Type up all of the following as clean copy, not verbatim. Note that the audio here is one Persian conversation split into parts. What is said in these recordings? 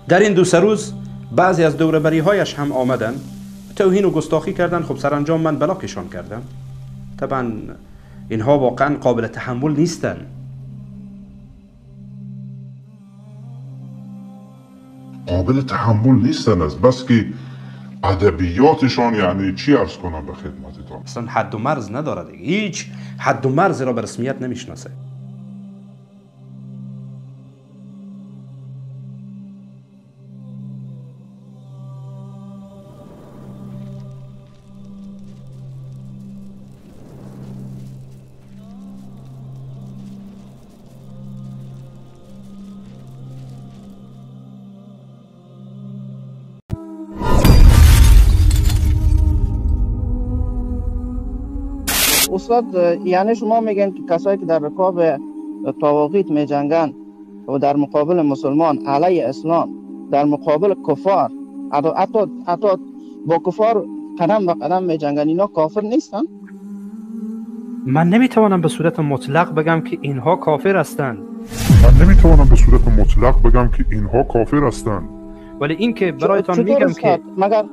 در این 2 روز بعضی از دوربری هایش هم آمدن توهین و گستاخی کردن. خب سرانجام من بلاکشان کردم. طبعا اینها واقعا قابل تحمل نیستن. قابل تحمل نیستن از بس که ادبیاتشان یعنی چی عرض کنم به خدمتتان، اصلا حد و مرز نداره دیگه. هیچ حد و مرز را به رسمیت نمیشناسه. استاد یعنی شما میگن که کسایی که در رکاب طواغیت میجنگن و در مقابل مسلمان علیه اسلام، در مقابل کفار، حتی با کفار قدم به قدم میجنگن، اینا کافر نیستن؟ من نمیتوانم به صورت مطلق بگم که اینها کافر هستند. ولی این که برایتان میگم که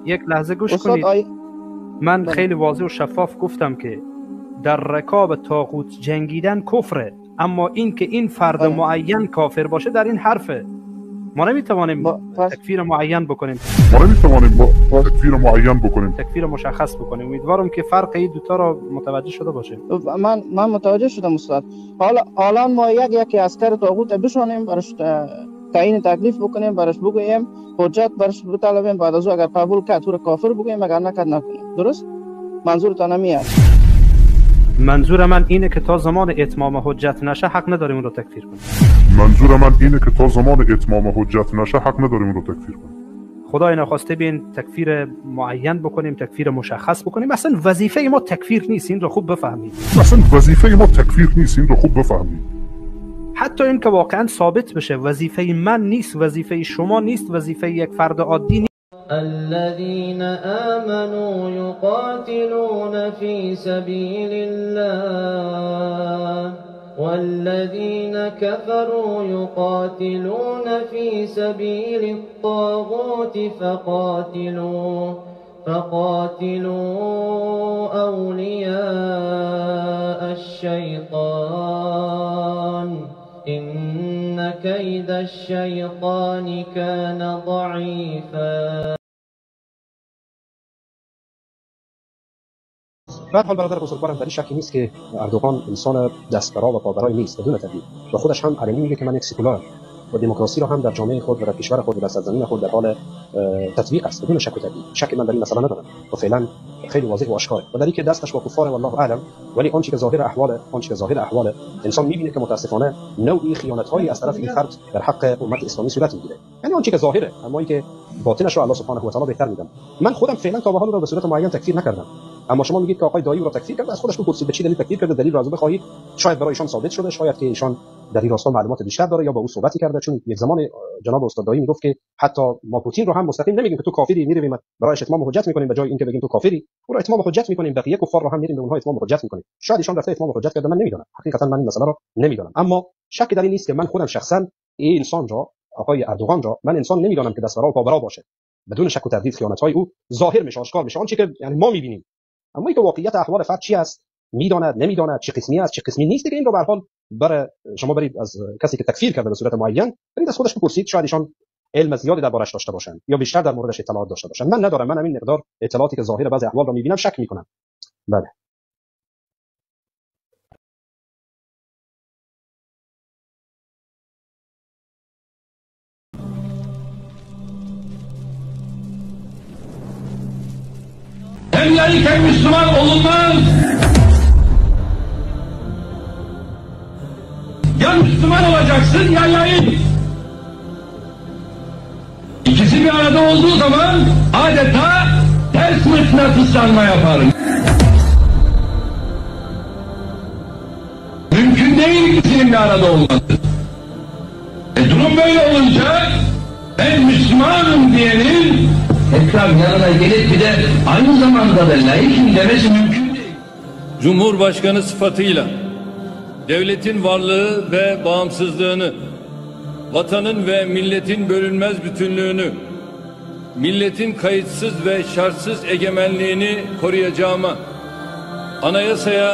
یک لحظه گوش کنید. من خیلی واضح و شفاف گفتم که در رکاب طاغوت جنگیدن کفره، اما این که این فرد معین کافر باشه در این حرفه. ما نمیتوانیم تکفیر معین بکنیم. تکفیر مشخص بکنیم. امیدوارم که فرق این دوتا را متوجه شده باشه. من متوجه شدم استاد. حالا ما یکی عسکر طاغوت بشونیم، براش تعیین تکلیف بکنیم، براش بگوییم، حجت براش بطلبیم، بعد از او اگر قبول کرد تو کافر بگوییم، اگر نکرد نکنیم. درست؟ منظورتان همیه؟ منظور من اینه که تا زمان اتمام حجت نشه حق نداریم اون رو تکفیر کنیم. خدای نخواسته بین تکفیر معین بکنیم، تکفیر مشخص بکنیم. اصلا وظیفه ما تکفیر نیست، این رو خوب بفهمید. حتی این که واقعا ثابت بشه وظیفه من نیست، وظیفه شما نیست، وظیفه یک فرد عادی نیست. الذين آمنوا يقاتلون في سبيل الله والذين كفروا يقاتلون في سبيل الطاغوت فقاتلوا أولياء الشيطان إن كيد الشيطان كان ضعيفا. به هر حال برادر بزرگوارم در این شکی نیست که اردوغان انسان دستبرا و پابرای نیست بدون تردید، و خودش هم علنی میگه که من یک سکولار و دموکراسی را هم در جامعه خود و در کشور خود و در سرزمین خود در حال تطبیق است بدون شک و تردید. شک من در این مسئله ندارم و فعلا خیلی واضح و آشکاره، و در اینکه دستش با کفار والله اعلم. ولی آنچه که ظاهر احوال انسان میبینه که متاسفانه نوعی خیانت‌هایی از طرف این فرد در حق امت اسلامی صورت میگیره. یعنی آنچه که ظاهره، اما اینکه باطنش رو الله سبحانه و تعالی بهتر میدونه. من خودم فعلا تا به حال رو به صورت معین تکفیر نکردم، اما شما میگید که آقای دایی رو تکفیر کرده، از خودش بپرسید به چه دلیل تکفیر کرده، دلیل راضی بخواهید. شاید برای ایشان ثابت شده، شاید که ایشان در این راستا معلومات بیشتر داره یا با او صحبتی کرده. چون یک زمان جناب استاد دایی میگفت که حتی ما پوتین رو هم مستقیم نمیگیم که تو کافری، میرویم برایش اتمام حجت میکنیم، به جای اینکه بگیم تو کافری او رو اتمام حجت میکنیم، بقیه کفار رو هم میریم به اونها اتمام حجت میکنیم. شاید ایشان رفته اتمام حجت کرده، من نمیدونم، حقیقتا من این مسئله رو نمیدونم. اما شک در این نیست که من خودم شخصا این انسان را، آقای اردوغان را، من انسان نمیدونم که دستبرا و پابرا باشه. بدون شک و تردید خیانت‌های او ظاهر میشه، آشکار میشه، آنچه که یعنی ما میبینیم. اما اینکه واقعیت احوال فرد چی است، میداند نمیداند، چه قسمی است چه قسمی نیست، دیگه این رو به هر حال شما برید از کسی که تکفیر کرده به صورت معین، برید از خودش بپرسید. شاید ایشان علم زیادی دربارش داشته باشند یا بیشتر در موردش اطلاعات داشته باشند. من ندارم، من همین مقدار اطلاعاتی که ظاهر بعضی احوال رو میبینم شک میکنم. بله. Hem yayıken Müslüman olunmaz. Ya Müslüman olacaksın ya yayın. İkisi bir arada olduğu zaman adeta ters mıknatıslanma yaparım. Mümkün değil ikisinin bir arada olması. Durum böyle olunca ben Müslümanım diyenin tekrar yanına gelip bir de aynı zamanda da layıkım demesi mümkün değil. Cumhurbaşkanı sıfatıyla devletin varlığı ve bağımsızlığını vatanın ve milletin bölünmez bütünlüğünü, milletin kayıtsız ve şartsız egemenliğini koruyacağıma, anayasaya,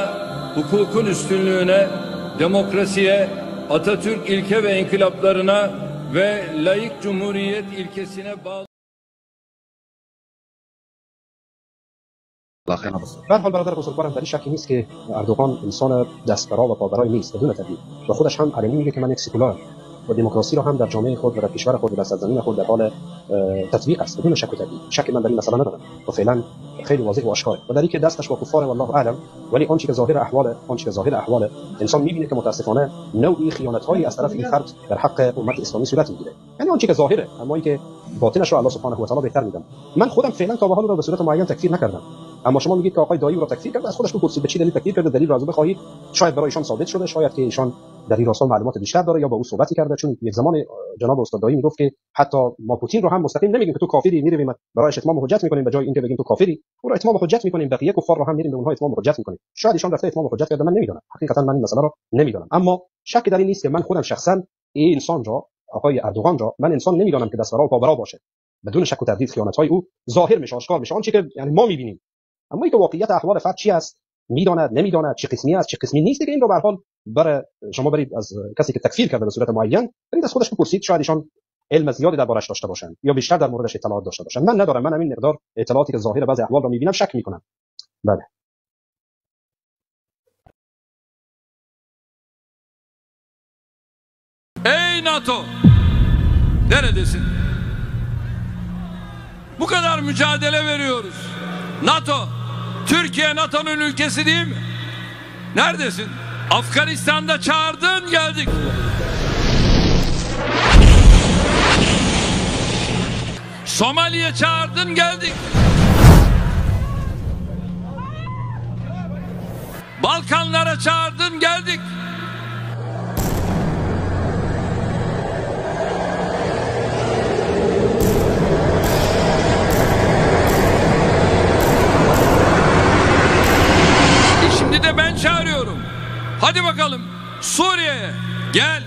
hukukun üstünlüğüne, demokrasiye, Atatürk ilke ve inkılaplarına ve layık cumhuriyet ilkesine bağlı. به هر حال برادر بزرگوارم در این شکی نیست که اردوغان انسان دستبرا و پابرای نیست بدون تردید و خودش هم علنی میگه که من یک سکولار و دموکراسی رو هم در جامعه خود و در کشور خود و در سرزمین خود در حال تطبیق است بدون شک و تردید. شک من در این مسئله ندارم و فعلا خیلی واضح و آشکاره و در اینکه دستش با کفار والله اعلم، ولی آنچه که ظاهر احوال انسان میبینه که متاسفانه نوعی خیانت‌هایی از طرف این فرد در حق امت اسلامی صورت میگیره. یعنی آنچه که ظاهره، اما اینکه باطنش رو الله سبحانه و تعالی بهتر میدونه. من خودم فعلا تا به حال رو به صورت معین تکفیر نکردم، اما شما میگید که آقای دایی رو تکفیر کرده، از خودش بپرسید به چه دلیل تکفیر کرده، دلیل راجع بخواهید. شاید برای ایشان ثابت شده، شاید که ایشان در این راستا معلومات بیشتر داره یا با او صحبتی کرده، چون یک زمان جناب استاد دایی میگفت که حتی ما پوتین رو هم مستقیم نمیگیم که تو کافری، میرویم برایش اتمام حجت میکنیم، به جای اینکه بگیم تو کافری او رو اتمام حجت میکنیم، بقیه کفار رو هم میریم به اونها اتمام حجت میکنیم. شاید ایشان رفته اتمام حجت کرده، من نمیدونم، حقیقتا من این مسئله رو نمیدونم، اما شک در این نیست که من خودم شخصا این انسان را، آقای اردوغان را، من انسان نمیدونم که دستبرا و پابرا باشه. بدون شک و تردید خیانت‌های او ظاهر میشه، آشکار میشه، آنچه که یعنی ما میبینیم. اما اینکه واقعیت احوال فرد چی است، میداند نمیداند، چه قسمی است چه قسمی نیست، دیگه این رو به هر حال برای شما برید از کسی که تکفیر کرده به صورت معین برید از خودش بپرسید، شاید ایشان علم زیادی دربارش داشته باشند یا بیشتر در موردش اطلاعات داشته باشند. من ندارم، من همین مقدار اطلاعاتی که ظاهر بعضی احوال رو میبینم شک میکنم. بله. Ey NATO! Neredesin? Bu kadar mücadele veriyoruz. NATO, Türkiye NATO'nun ülkesi değil mi? Neredesin? Afganistan'da çağırdın, geldik. Somali'ye çağırdın, geldik. Balkanlara çağırdın, geldik. Şimdi de ben çağırıyorum. Hadi bakalım Suriye'ye gel.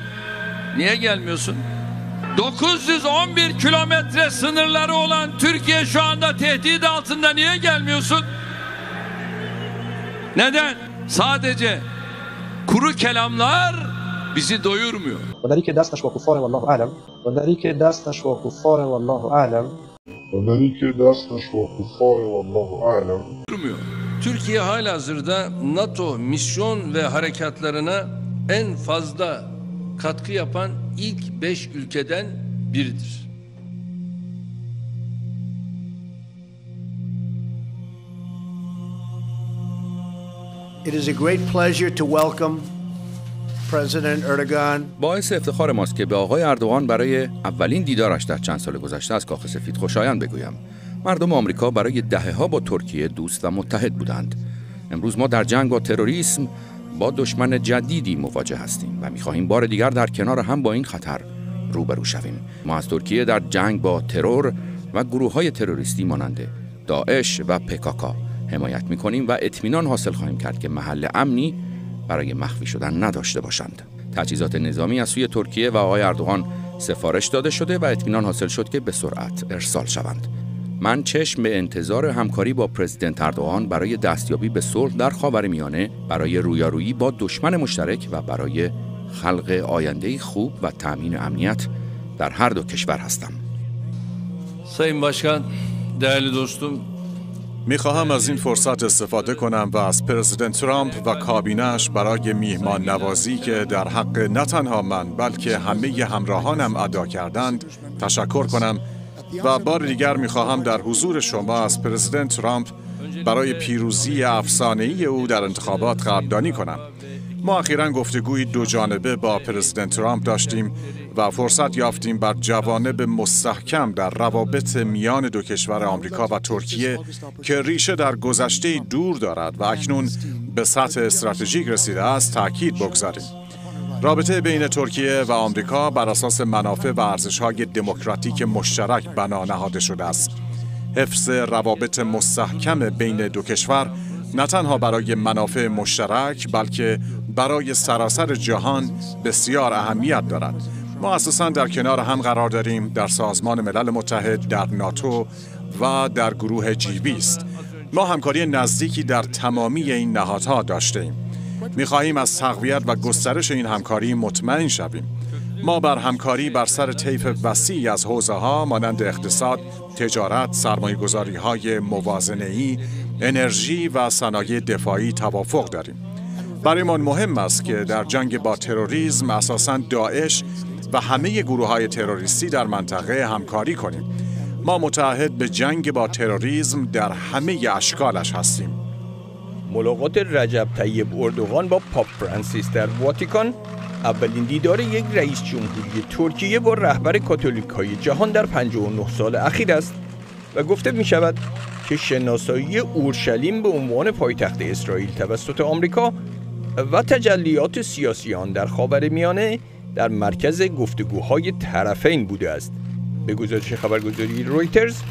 Niye gelmiyorsun? 911 kilometre sınırları olan Türkiye şu anda tehdit altında, niye gelmiyorsun? Neden? Sadece kuru kelamlar bizi doyurmuyor. و در اینکه دستش با کفار والله اعلم Durmuyor. Türkiye halihazırda NATO misyon ve harekatlarına en fazla katkı yapan ilk 5 ülkeden biridir. It is a great pleasure to welcome President Erdogan. باعث افتخار ماست که به آقای اردوغان برای اولین دیدارش در چند سال گذشته از کاخ سفید خوشایند بگویم. مردم آمریکا برای دهه‌ها با ترکیه دوست و متحد بودند. امروز ما در جنگ با تروریسم با دشمن جدیدی مواجه هستیم و می‌خواهیم بار دیگر در کنار هم با این خطر روبرو شویم. ما از ترکیه در جنگ با ترور و گروه‌های تروریستی مانند داعش و PKK حمایت می‌کنیم و اطمینان حاصل خواهیم کرد که محل امنی برای مخفی شدن نداشته باشند. تجهیزات نظامی از سوی ترکیه و آقای اردوغان سفارش داده شده و اطمینان حاصل شد که به سرعت ارسال شوند. من چشم به انتظار همکاری با پرزیدنت اردوغان برای دستیابی به صلح در خاورمیانه، برای رویارویی با دشمن مشترک و برای خلق آینده‌ای خوب و تأمین امنیت در هر دو کشور هستم. Sayın Başkan, değerli dostum, میخواهم از این فرصت استفاده کنم و از پرزیدنت ترامپ و کابینه‌اش برای میهمان نوازی که در حق نه تنها من بلکه همه همراهانم ادا کردند تشکر کنم و بار دیگر میخواهم در حضور شما از پرزیدنت ترامپ برای پیروزی افسانه‌ای او در انتخابات قدردانی کنم. ما اخیراً گفتگوی دو جانبه با پرزیدنت ترامپ داشتیم و فرصت یافتیم بر جوانب مستحکم در روابط میان دو کشور آمریکا و ترکیه که ریشه در گذشته دور دارد و اکنون به سطح استراتژیک رسیده است تأکید بگذاریم. رابطه بین ترکیه و آمریکا بر اساس منافع و ارزش‌های دموکراتیک مشترک بنا نهاده شده است. حفظ روابط مستحکم بین دو کشور نه تنها برای منافع مشترک بلکه برای سراسر جهان بسیار اهمیت دارد ما اساساً در کنار هم قرار داریم در سازمان ملل متحد، در ناتو و در گروه G20. ما همکاری نزدیکی در تمامی این نهادها داشتیم. می‌خواهیم از تقویت و گسترش این همکاری مطمئن شویم. ما بر همکاری بر سر طیف وسیعی از حوزه‌ها مانند اقتصاد، تجارت، سرمایه‌گذاری‌های موازنه‌ای، انرژی و صنایع دفاعی توافق داریم. برایمان مهم است که در جنگ با تروریسم اساساً داعش و همه گروه‌های تروریستی در منطقه همکاری کنیم. ما متعهد به جنگ با تروریسم در همه اشکالش هستیم. ملاقات رجب طیب اردوغان با پاپ فرانسیس در واتیکان اولین دیدار یک رئیس جمهوری ترکیه با رهبر کاتولیک‌های جهان در 59 سال اخیر است و گفته می شود که شناسایی اورشلیم به عنوان پایتخت اسرائیل توسط آمریکا و تجلیات سیاسی آن در خاورمیانه در مرکز گفتگوهای طرفین بوده است. به گزارش خبرگزاری رویترز،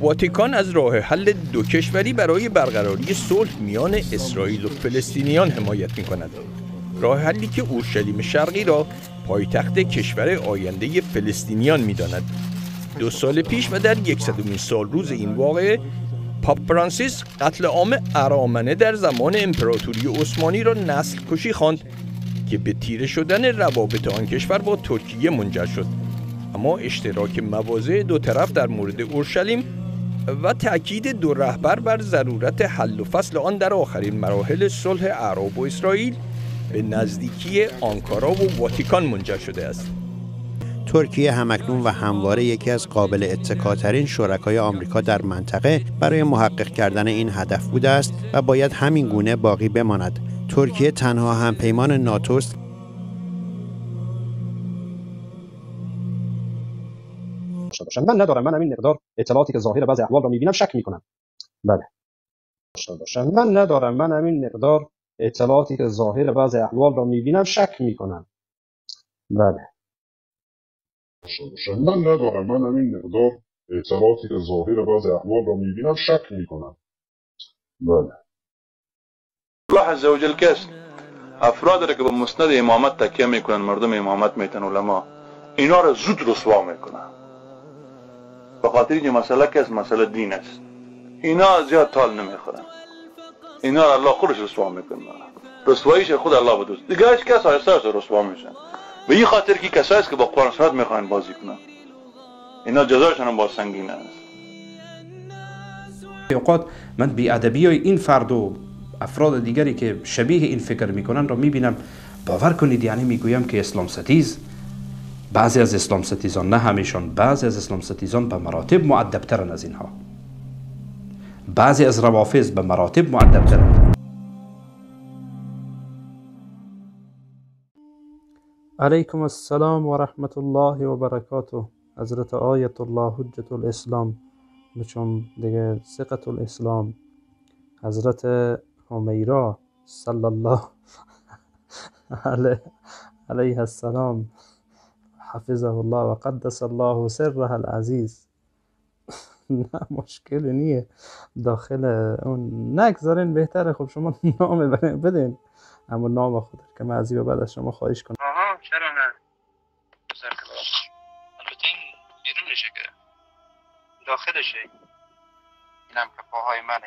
واتیکان از راه حل دو کشوری برای برقراری صلح میان اسرائیل و فلسطینیان حمایت می‌کند. راه حلی که اورشلیم شرقی را پایتخت کشور آینده فلسطینیان می‌داند. 2 سال پیش و در 100مین سال روز این واقعه، پاپ فرانسیس قتل عام ارامنه در زمان امپراتوری عثمانی را نسل کشی خواند که به تیره شدن روابط آن کشور با ترکیه منجر شد. اما اشتراک مواضع دو طرف در مورد اورشلیم و تأکید دو رهبر بر ضرورت حل و فصل آن در آخرین مراحل صلح اعراب و اسرائیل به نزدیکی آنکارا و واتیکان منجر شده است. ترکیه همکنون و همواره یکی از قابل اتکاترین شرکای آمریکا در منطقه برای محقق کردن این هدف بوده است و باید همین گونه باقی بماند. ترکیه تنها همپیمان ناتو است من ندارم. من همین مقدار اطلاعاتی که ظاهر بعضی احوال را می‌بینم شک می‌کنم. بله. من ندارم. من همین مقدار اطلاعاتی که ظاهر بعضی احوال را می‌بینم شک می‌کنم. بله. من ندارم. من همین مقدار اطلاعاتی که ظاهر بعضی احوال را می‌بینم شک می‌کنم. بله. الله عز وجل کس افراد را که به مسند امامت تکیه میکنن، مردم امامت میتن، علما، اینا را زود رسوا میکنن. به خاطر اینکه مسئله که مسئله دین است، اینا زیاد تال نمیخورن. اینا را الله خودش رسوا میکنه. رسواییش خود الله بدوست. دیگه هیچ کس آیسته رسوا میشن. به این خاطر که کسایی است که با قرآن سنت میخوان بازی کنن، اینا جزایشون هم با سنگین است. اوقات من بی‌ادبی این فرد و افراد دیگری که شبیه این فکر میکنن را میبینم. باور کنید، یعنی میگویم که اسلام ستیز، بعضی از اسلام ستیزان، نه همیشان، بعضی از اسلام ستیزان به مراتب مؤدب‌ترن از اینها. بعضی از روافض به مراتب مؤدب‌ترن. علیکم السلام و رحمت الله و برکاته. حضرت آیت الله حجت الاسلام بچون دیگه ثقة الاسلام، حضرت همیرا صلی الله علیه السلام حفظه الله و قدس الله سره العزیز. نه مشکلی نیه داخل اون نگذارین، بهتره. خب شما نام بدین، اما نام خود که من از این بعد از شما خواهش کنم. چرا نه؟ البته این بیرونشه که داخلشه، اینم که پاهای منه.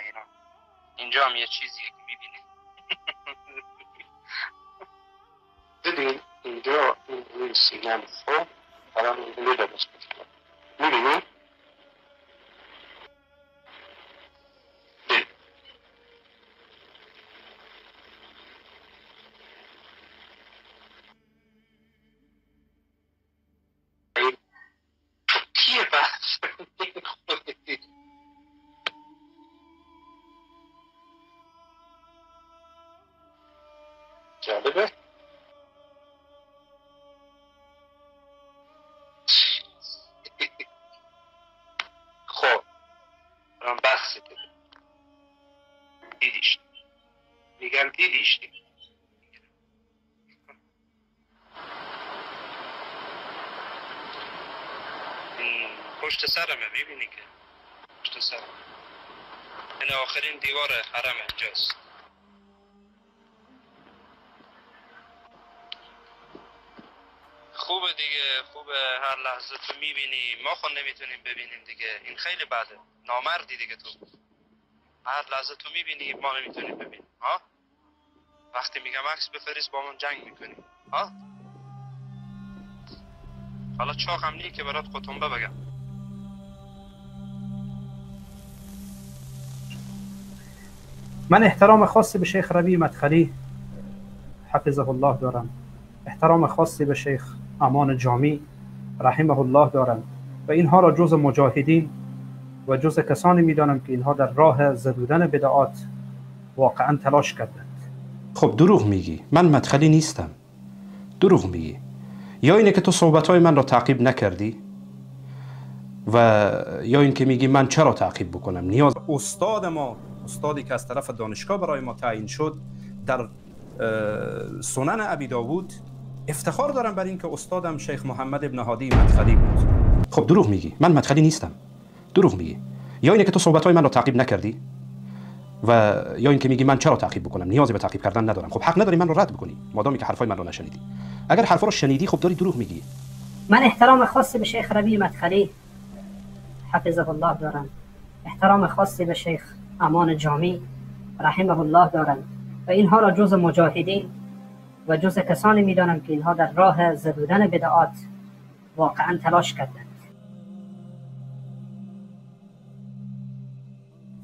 اینجا هم یه چیزیه که میبینی. دیدین اینجا این سینم خب برام اینجوری درست کنم. میبینی؟ کیه بحث؟ جالبه؟ خب من بحثی دیدم. دیدیش میگم دیدیش پشت سرمه، میبینی که پشت سرمه این آخرین دیوار حرم اینجاست. خوبه خوبه دیگه، خوبه هر لحظه تو میبینی، ما خود نمیتونیم ببینیم دیگه. این خیلی بده، نامردی دیگه. تو هر لحظه تو میبینی، ما نمیتونیم ببینیم. ها وقتی میگم عکس بفرست با من جنگ میکنی. ها حالا چاقم نی که برات قطنبه بگم. من احترام خاصی به شیخ ربیع مدخلی حفظه الله دارم، احترام خاصی به شیخ امان جامی رحمه الله دارم و اینها را جز مجاهدین و جز کسانی میدانم که اینها در راه زدودن بدعات واقعا تلاش کردند. خب دروغ میگی، من مدخلی نیستم. دروغ میگی. یا اینه که تو صحبتهای من را تعقیب نکردی و یا این که میگی من چرا تعقیب بکنم. نیاز استاد ما، استادی که از طرف دانشگاه برای ما تعیین شد در سنن ابی داوود، افتخار دارم بر این که استادم شیخ محمد ابن هادی مدخلی بود. خب دروغ میگی، من مدخلی نیستم. دروغ میگی. یا اینه که تو صحبتهای من را تعقیب نکردی و یا این که میگی من چرا تعقیب بکنم، نیازی به تعقیب کردن ندارم. خب حق نداری من رو رد بکنی مادامی که حرفای من رو نشنیدی. اگر حرفا رو شنیدی خب داری دروغ میگی. من احترام خاصی به شیخ ربیع مدخلی حفظه الله دارم، احترام خاصی به شیخ امان جامی رحمه الله دارم و اینها را جز مجاهدین و جز کسانی میدانم که اینها در راه زدودن بدعات واقعا تلاش کردند.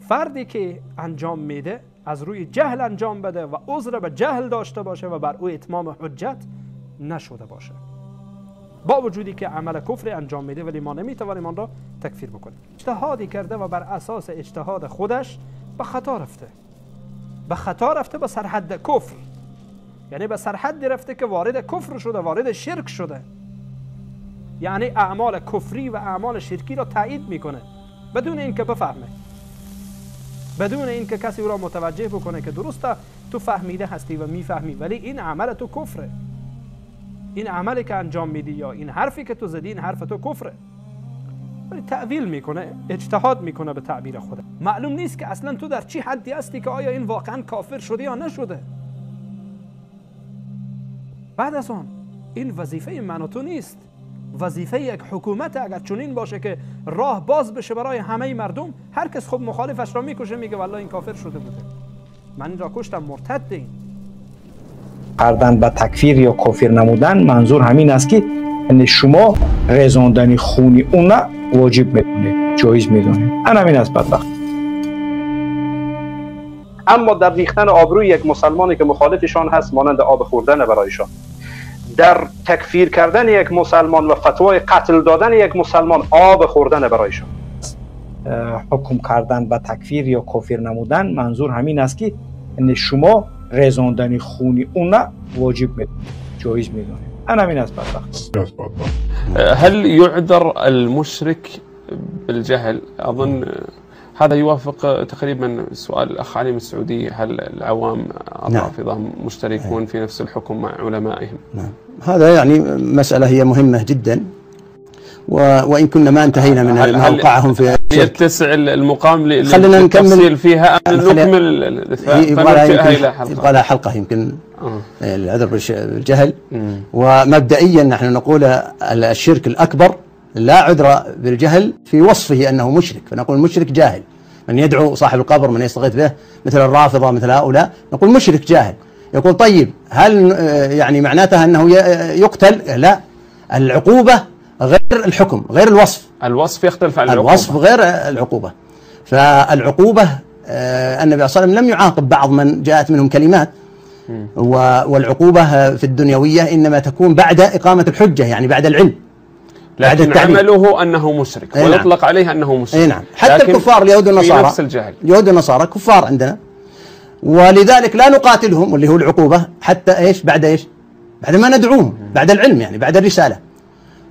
فردی که انجام میده از روی جهل انجام بده و عذر به جهل داشته باشه و بر او اتمام حجت نشده باشه، با وجودی که عمل کفر انجام میده ولی ما نمیتوانیم آن را تکفیر بکنیم. اجتهادی کرده و بر اساس اجتهاد خودش به خطا رفته، به خطا رفته، به سرحد کفر، یعنی به سرحدی رفته که وارد کفر شده، وارد شرک شده، یعنی اعمال کفری و اعمال شرکی را تایید میکنه بدون اینکه بفهمه، بدون اینکه کسی او را متوجه بکنه که درسته تو فهمیده هستی و میفهمی ولی این عمل تو کفره، این عملی که انجام میدی یا این حرفی که تو زدی این حرف تو کفره، ولی تعویل میکنه، اجتهاد میکنه به تعبیر خود. معلوم نیست که اصلا تو در چی حدی هستی که آیا این واقعا کافر شده یا نشده. بعد از آن این وظیفه من و تو نیست، وظیفه یک حکومت اگر چنین باشه که راه باز بشه برای همه مردم، هر کس خب مخالفش را میکشه، میگه والله این کافر شده بوده، من این را کشتم، مرتد. این کردن به تکفیر یا کافر نمودن منظور همین است که یعنی شما رزاندن خونی اون واجب میدونه، جایز میدونه. همین است بدبخت. اما در ریختن آبروی یک مسلمانی که مخالفشان هست مانند آب خوردن برایشان، در تکفیر کردن یک مسلمان و فتوای قتل دادن یک مسلمان آب خوردن برایشان. حکم کردن به تکفیر یا کافر نمودن منظور همین است که یعنی شما رزاندن خونی اون واجب میدونه، جایز میدونه. همین است بدبخت. هل يعذر المشرك بالجهل؟ أظن هذا يوافق تقريبا سؤال الأخ علي من السعودية، هل العوام الرافضة مشتركون في نفس الحكم مع علمائهم؟ نعم، هذا يعني مسألة هي مهمة جدا، وإن كنا ما انتهينا من موقعهم في يتسع المقام للتفصيل فيها، نكمل يبغى لها حلقة يمكن العذر بالجهل. ومبدئيا نحن نقول الشرك الأكبر لا عذر بالجهل في وصفه أنه مشرك، فنقول المشرك جاهل، من يدعو صاحب القبر، من يستغيث به، مثل الرافضة مثل هؤلاء، نقول مشرك جاهل. يقول طيب هل يعني معناتها أنه يقتل؟ لا، العقوبة غير الحكم، غير الوصف. الوصف يختلف عن العقوبة. الوصف غير العقوبة. فالعقوبة النبي صلى الله عليه وسلم لم يعاقب بعض من جاءت منهم كلمات، والعقوبة في الدنيوية إنما تكون بعد إقامة الحجة، يعني بعد العلم، لكن عمله أنه مشرك ويطلق عليه أنه مشرك. نعم، حتى الكفار اليهود والنصارى، نفس الجهل. اليهود والنصارى كفار عندنا، ولذلك لا نقاتلهم، واللي هو العقوبة حتى إيش؟ بعد إيش؟ بعد ما ندعوهم، بعد العلم، يعني بعد الرسالة.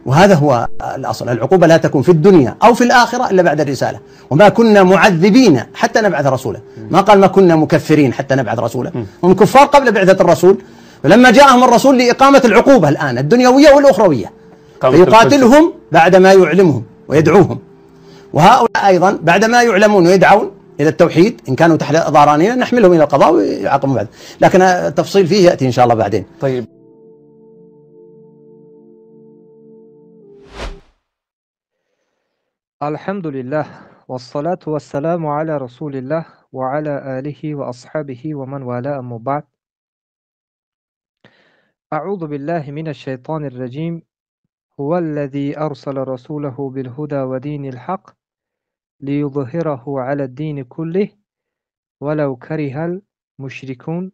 وهذا هو الأصل، العقوبة لا تكون في الدنيا أو في الآخرة إلا بعد الرسالة. وما كنا معذبين حتى نبعث رسولا، ما قال ما كنا مكفرين حتى نبعث رسولا، هم كفار قبل بعثة الرسول، فلما جاءهم الرسول لإقامة العقوبة الآن الدنيوية والأخروية، فيقاتلهم بعد ما يعلمهم ويدعوهم. وهؤلاء أيضا بعد ما يعلمون ويدعون إلى التوحيد إن كانوا تحت ظهرانينا نحملهم إلى القضاء ويعاقبون بعد، لكن التفصيل فيه يأتي إن شاء الله بعدين. طيب الحمد لله والصلاة والسلام على رسول الله وعلى آله وأصحابه ومن والاه أما بعد أعوذ بالله من الشيطان الرجيم هو الذي أرسل رسوله بالهدى ودين الحق ليظهره على الدين كله ولو كره المشركون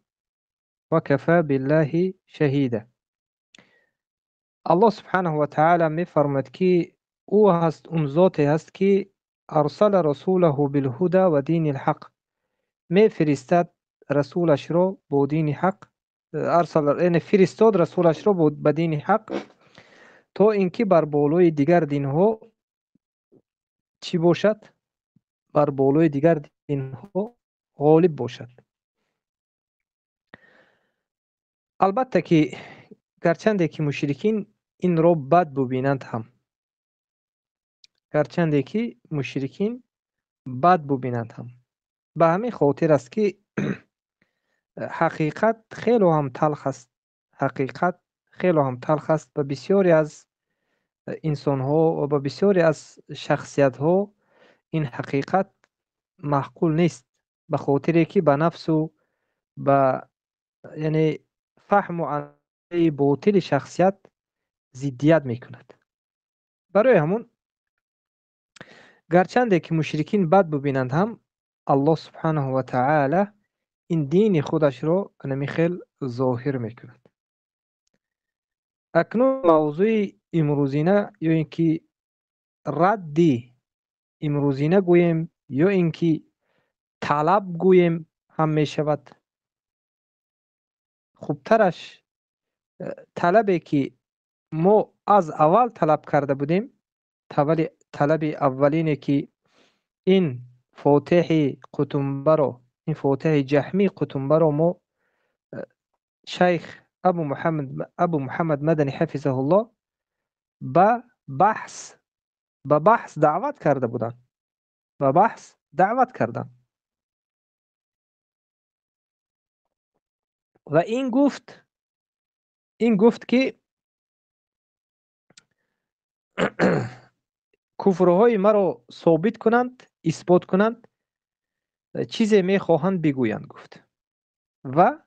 وكفى بالله شهيدا. الله سبحانه وتعالى می‌فرماید که او هست اون ذاتی هست که ارسل رسوله بالهدى و دین الحق، میفرستد رسولش را با دین حق، یعنی فرستاد رسولش را با دین حق تا اینکه بر بالای دیگر دینها چی باشد؟ بر بالای دیگر دینها غالب باشد. البته که گرچنده که مشرکین این را بد ببینند هم، گرچنده که مشرکین بد ببینند هم، به همین خاطر است که حقیقت خیلی هم تلخ است. حقیقت خیلی هم تلخ است. به بسیاری از انسان ها و به بسیاری از شخصیت ها این حقیقت معقول نیست، به خاطر که به نفس و به یعنی فهم و عقیده باطل شخصیت ضدیت میکند. برای همون گرچنده که مشرکین بد ببینند هم، الله سبحانه و تعالی این دین خودش را نمیخیل ظاهر میکند. اکنون موضوع امروزینه یا اینکه ردی امروزینه گویم یا اینکه طلب گویم هم میشود. خوبترش طلبی که ما از اول طلب کرده بودیم، طلب اولینه که این فاتح قطنبه رو، این فاتح جهمی قطنبه رو ما شیخ ابو محمد مدنی حفظه الله به بحث دعوت کرده بودن. به بحث دعوت کردن و این گفت که کفرهای مرا ثابت کنند، اثبات کنند، چیزی میخواهند بگویند. گفت و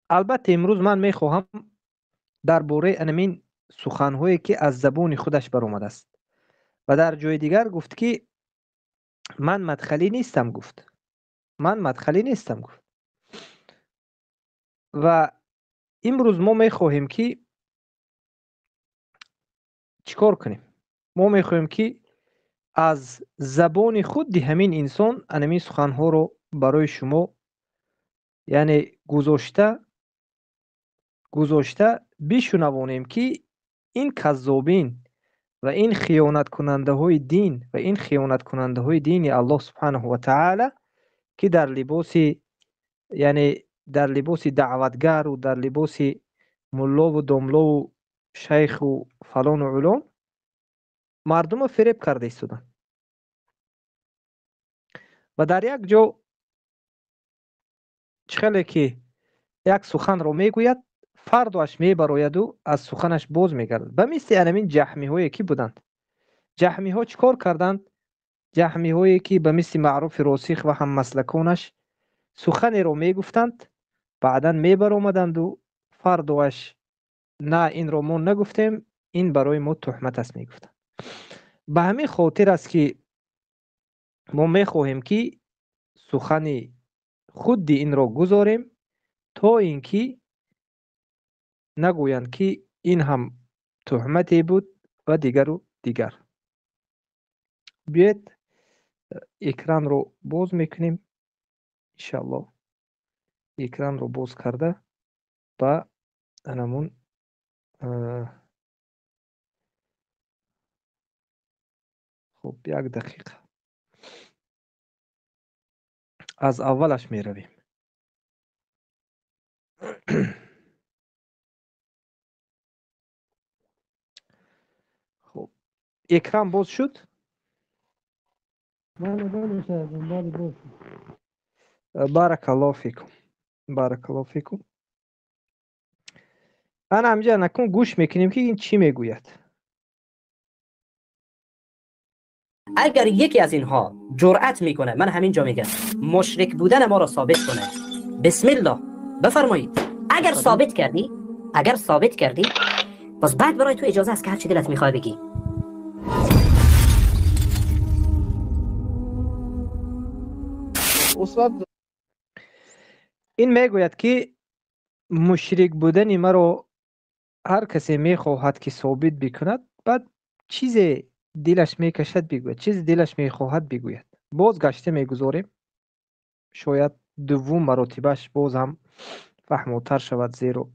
البته امروز من میخواهم درباره انمین سخنهایی که از زبان خودش برآمده است و در جای دیگر گفت که من مدخلی نیستم. گفت و امروز ما میخواهیم که چیکار کنیم؟ ما میخواهیم که از زبان خود همین انسان انمین سخنها رو برای شما یعنی گذاشته بشنوانیم که این کذابین و این خیانت کننده های دین و این خیانت کننده های دین الله سبحانه و تعالی که در لباس دعوتگر و در لباس ملا و دملا و شیخ و فلان و علان مردم فریب کرده ایستادن و در یک جا چخلی که یک سخن رو میگوید فرداش میبراید و از سخنش باز میگردد. به مثل همین جهمی هایی که بودند. جهمی ها چیکار کردند؟ جهمی هایی که به مثل معروف راسخ و هم مسلکانش سخنی رو میگفتند، بعدا میبر آمدند و فرداش نه این رو ما نگفتیم، این برای ما تهمت است میگفتند. به همین خاطر است که ما میخواهیم که سخن خود این را گذاریم تا اینکه نگویند که این هم تهمتی بود و دیگر و دیگر. بیاید اکران رو باز میکنیم انشاءالله. اکران رو باز کرده با انمون خب 1 دقیقه از اولش می رویم. خب اکران باز شد. بله شاید باز شد. بارک الله فیکم. انا همینجا نکن گوش میکنیم که این چی میگوید. اگر یکی از اینها جرأت میکنه، من همینجا میگم، مشرک بودن ما را ثابت کنه، بسم الله بفرمایید. اگر ثابت کردی پس بعد برای تو اجازه است که هر چی دلت میخواد بگی. استاد این میگوید که مشرک بودن مرا هر کسی میخواهد که ثابت بکند، بعد چیز دلش میکشد بگوید، چیز دلش میخواهد بگوید. باز گشته میگذاریم، شاید دوم مراتبش باز هم فهموتر شود. زیرو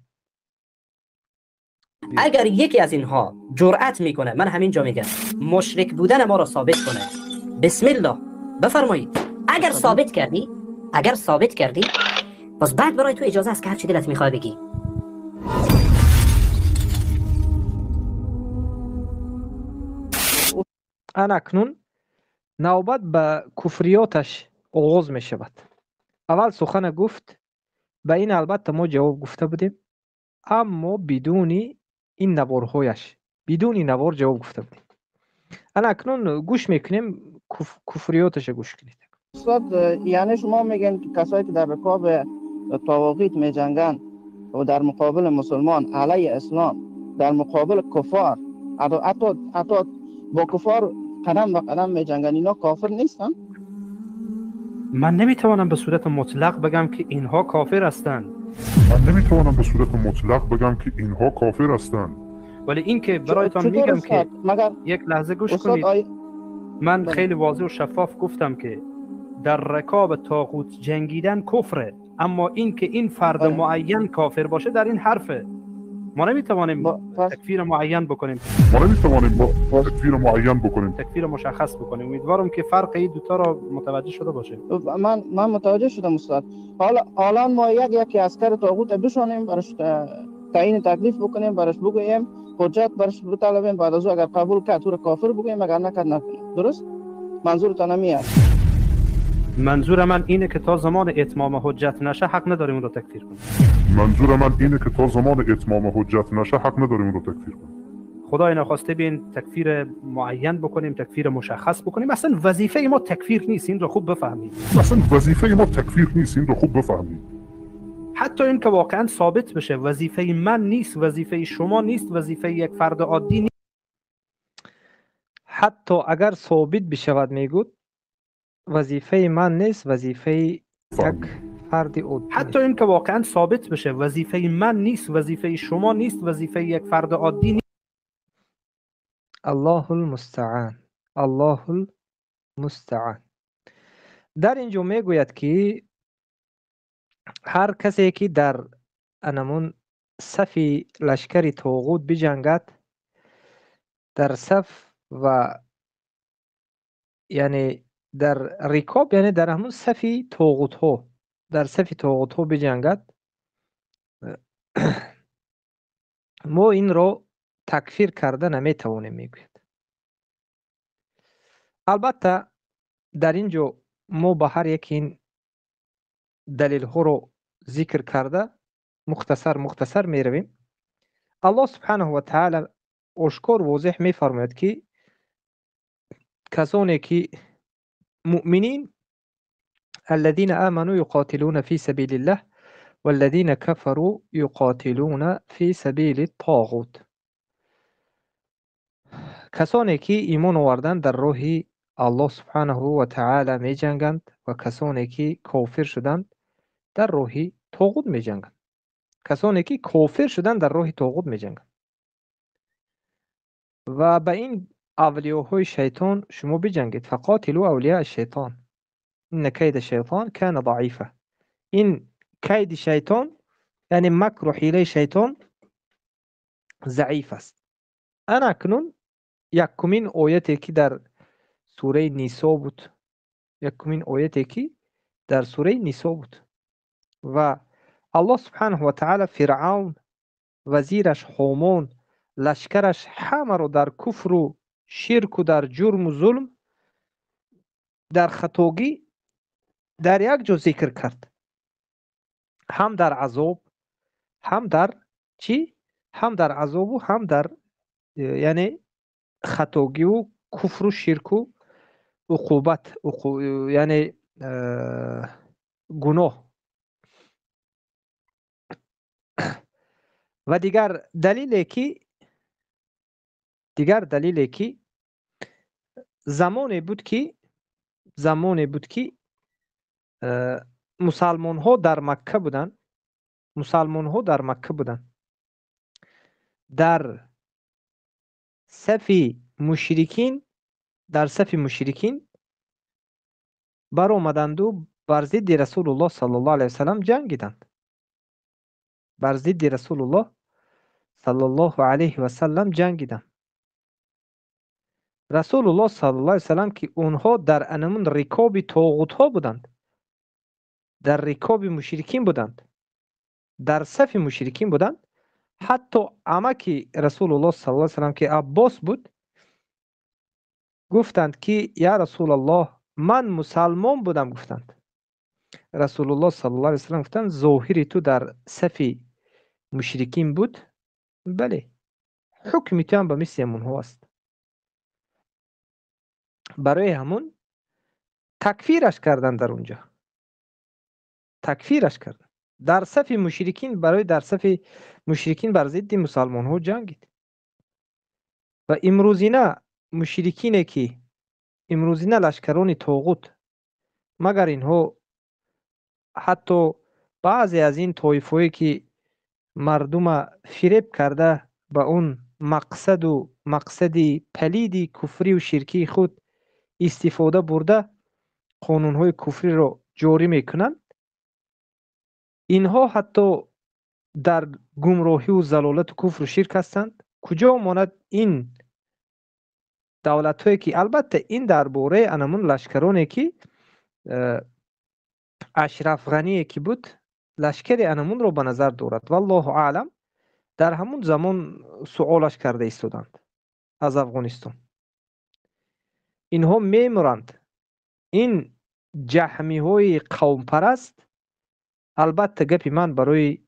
اگر یکی از اینها جرأت میکنه، من همینجا میگم، مشرک بودن ما را ثابت کنه، بسم الله بفرمایید. اگر ثابت کردی پس بعد برای تو اجازه است که هر چی دلت میخواد بگی. اکنون نوبت به کفریاتش آغاز می شود. اول سخن گفت، به این البته ما جواب گفته بودیم، اما بدون این نوارهایش، بدون این نوار جواب گفته بودیم. اکنون گوش میکنیم، کفریاتش گوش کنید. استاد یعنی شما میگن که کسایی که در رکاب طواغیت میجنگن و در مقابل مسلمان علیه اسلام، در مقابل کفار، حتی با کفار قدم به قدم میجنگن، اینا کافر نیستن؟ من نمیتوانم به صورت مطلق بگم که اینها کافر هستند. ولی این که برایتان میگم که یک لحظه گوش کنید. من خیلی واضح و شفاف گفتم که در رکاب طاغوت جنگیدن کفره، اما این که این فرد معین کافر باشه در این حرفه. ما نمیتوانیم تکفیر معین بکنیم، تکفیر مشخص بکنیم. امیدوارم که فرق این دوتا را متوجه شده باشه. من متوجه شدم استاد. حالا ما یکی اسکر طاغوت بشونیم، براش تعیین تکلیف بکنیم، براش بگوییم، حجت براش بطلبیم، بعد از او اگر قبول کرد تو کافر بگوییم، اگر نکرد نکنیم. درست؟ منظورتان همیه؟ منظور من اینه که تا زمان اتمام حجت نشه حق نداریم اون رو تکفیر کنیم. خدای نخواسته بین تکفیر معین بکنیم، تکفیر مشخص بکنیم. اصلا وظیفه ما تکفیر نیست، این رو خوب بفهمید. حتی این که واقعا ثابت بشه، وظیفه من نیست، وظیفه شما نیست، وظیفه یک فرد عادی نیست. حتی اگر ثابت بشود میگوید وظیفه من نیست، وظیفه یک فرد عادی. حتی این که واقعا ثابت بشه، وظیفه من نیست، وظیفه شما نیست، وظیفه یک فرد عادی نیست. الله المستعان، الله المستعان. در اینجا میگوید که هر کسی که در انمون صف لشکر طاغوت بجنگد، در صف و یعنی در رکاب، یعنی در همون صف طاغوت ها، در صف طاغوت ها بجنگد، ما این رو تکفیر کرده نمیتوانیم میگوید. البته در اینجا ما به هر یک این دلیل ها رو ذکر کرده مختصر می رویم. الله سبحانه و تعالی آشکار واضح می فرماید که کسانی که مؤمنین الذين آمنوا يقاتلون في سبيل الله والذين كفروا يقاتلون في سبيل الطاغوت، کسانی که ایمان آوردند در راه الله سبحانه و تعالی می جنگند و کسانی که کافر شدند در راه طاغوت می جنگند. کسانی که کافر شدند در راه طاغوت می جنگند. و به این اولیاهای شیطان شما بجنگید. فقاتلوا اولیاء الشیطان ان کید الشیطان کان ضعیفا. این کید شیطان یعنی مکر و حیله شیطان ضعیف است. انا اکنون یکمین آیتی که در سوره نیسا بود، و الله سبحانه و تعالی فرعون، وزیرش هامان، لشکرش همه رو در کفر و شرک و در جرم و ظلم، در خطاگی در یک جا ذکر کرد، هم در عذاب، هم در هم در عذاب و هم در یعنی خطاگی و کفر و شرک و عقوبت یعنی گناه. و دیگر دلیلی که زمانی بود که مسلمان ها در مکه بودن، در صف مشرکین بر آمدند و بر ضد رسول الله صلی الله علیه وسلم جنگیدند. بر ضد رسول الله صلی الله علیه وسلم جنگیدند. رسول الله صلی الله علیه وسلم که اونها در انمون رکاب طاغوت ها بودند، در رکاب مشرکین بودند، در صف مشرکین بودند. حتی عمک رسول الله صلی الله علیه وسلم که عباس بود گفتند که یا رسول الله من مسلمان بودم. گفتند رسول الله صلی الله علیه وسلم گفتند ظاهری تو در صف مشرکین بود، بله حکم تو هم به مثل همون است. برای همون تکفیرش کردن، در اونجا تکفیرش کردن در صف مشرکین، در صف مشرکین بر ضد مسلمان ها جنگید. و امروزینه مشرکینه که امروزینه لشکران طاغوت، مگر اینها حتی بعضی از این طایفه‌ای که مردم فریب کرده به اون مقصد پلید کفری و شرکی خود استفاده برده قانونهای کفری رو جاری میکنند، اینها حتی در گمراهی و ضلالت و کفر و شرک هستند. کجا ماند این دولت‌هایی که البته این درباره انمون لشکرانی که اشرف غنی که بود لشکر انمون رو به نظر دارد، والله اعلم در همون زمان سوالش کرده ایستادند از افغانستان. اینها میمرند. این جهمی های قوم پرست، البته گپی من برای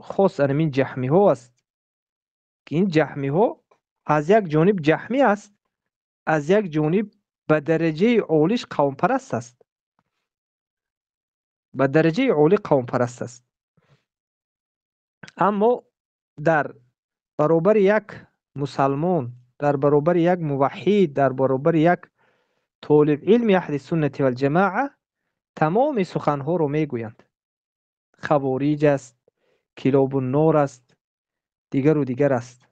خاص انمین جهمی ها است که این جهمی ها از یک جانب جهمی است، از یک جانب به درجه عالیش قوم پرست است، به درجه عالی قوم پرست است. اما در برابر یک مسلمان، در برابر یک موحد، در برابر یک طالب علم اهل سنت و الجماعه تمام سخنها رو میگویند. خوارج است، کلاب النار است، دیگر و دیگر است.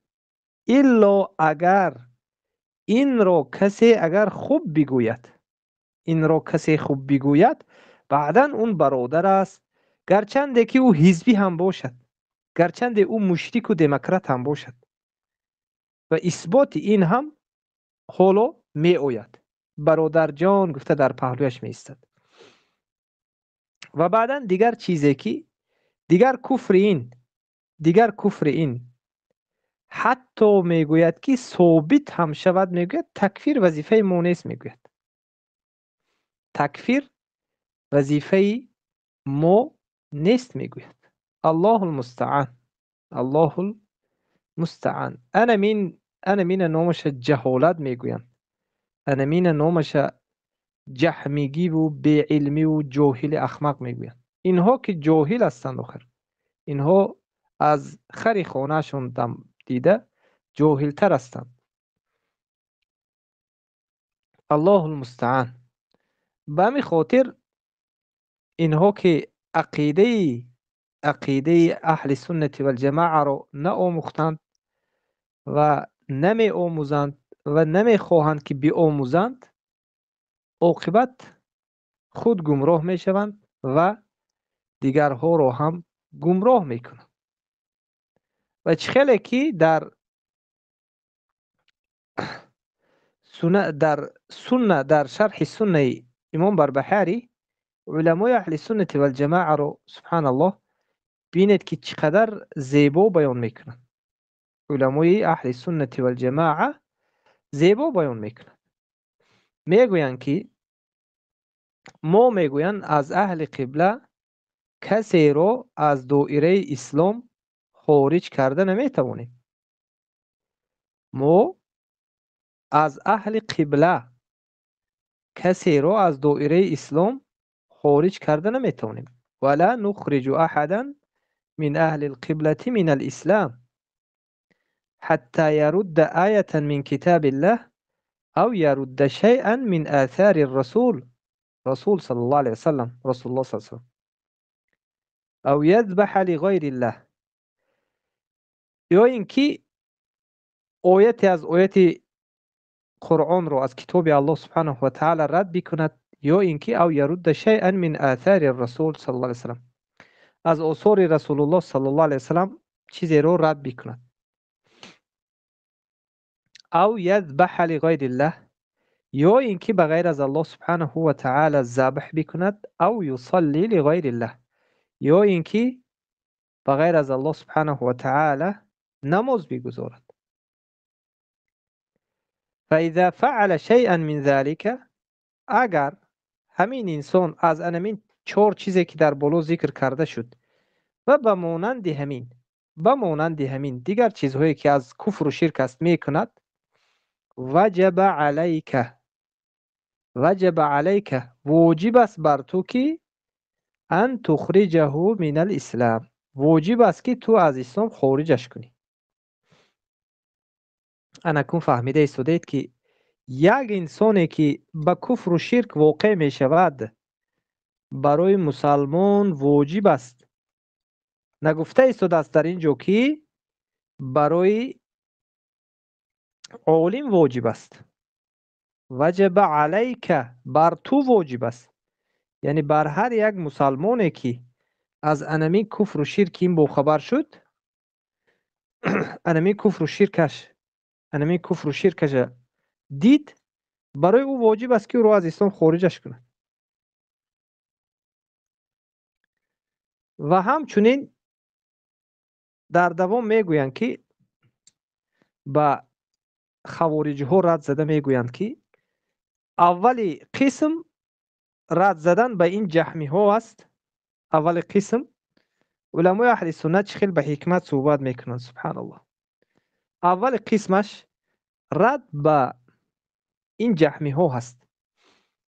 الا اگر این را کسی خوب بگوید، بعدا اون برادر است، گرچند که او حزبی هم باشد، گرچند او مشرک و دموکرات هم باشد. و اثبات این هم حالا می آید. برادر جان گفته در پهلویش می ایستد. و بعدا دیگر چیزی که دیگر کفر این حتی میگوید که ثابت هم شود، میگوید تکفیر وظیفه ما نیست. میگوید تکفیر وظیفه ما نیست. میگوید الله المستعان، الله المستعان. انا مین نامش جهالت میگویند، انا مین نامش جهمیگی و بی علمی و جاهل احمق میگویند. اینها که جاهل هستند، آخر اینها از خری خانه شون دم دیده جاهل تر هستند. الله المستعان. به همین خاطر اینها که عقیده اهل سنت و الجماعه رو نه آموختند و نمی آموزند و نمی خواهند که بی آموزند، عاقبت خود گمراه می شوند و دیگرها رو هم گمراه می کنند. و خیلی که در شرح سنه امام بربهاری علمای اهل سنت و الجماعه رو سبحان الله بینید که چقدر زیبا بیان میکنند. علمای اهل سنت و الجماعه زیبا بیان میکنند. میگویند که ما میگویند از اهل قبله کسی رو از دایره اسلام خارج کرده نمیتوانیم. ما از اهل قبله کسی رو از دایره اسلام خارج کرده نمیتوانیم. ولا نخرج احدا من اهل القبلة من الاسلام حتى يرد آية من كتاب الله او يرد شيئا من آثار الرسول صلى الله عليه وسلم رسول الله صلى الله عليه وسلم او يذبح لغير الله، یا اینکه آیتی از آیات قرآن رو از کتاب الله سبحانه و تعالی رد بکند، یا اینکه او يرد شيئا من آثار الرسول صلی الله علیه وسلم، از آثار رسول الله صلی الله علیه وسلم چیزی رو رد بکند. او یذبح لغیر الله، یا اینکه بغیر از الله سبحانه و تعالی ذبح بکند. او یصلی لغیر الله، یا اینکه بغیر از الله سبحانه و تعالی نماز بگذارد. فاذا فعل شيئا من ذلك، اگر همین انسان از همین 4 چیزی که در بالا ذکر کرده شد و به مانند همین دیگر چیزهایی که از کفر و شرک است میکند، وجب علیک واجب است بر تو که ان تخرجه من الاسلام، واجب است که تو از اسلام خارجش کنی. انکون فهمیده ایستادید که یک انسانی که به کفر و شرک واقع می شود برای مسلمان واجب است. نگفته ایستاده است در اینجا که برای عالم واجب است. وجب علیک، بر تو واجب است، یعنی بر هر یک مسلمانی که از انمی کفر و شرک این باخبر شد، انمی کفر و شرکش دید، برای او واجب است که او را از اسلام خارجش کند. و همچنین در دوام میگویند که با خوارج ها رد زده میگویند که اولی قسم رد زدن به این جهمی ها است. اول قسم علمای اهل سنت خیلی به حکمت صحبت میکنند. سبحان الله. اول قسمش رد به این جهمی ها هست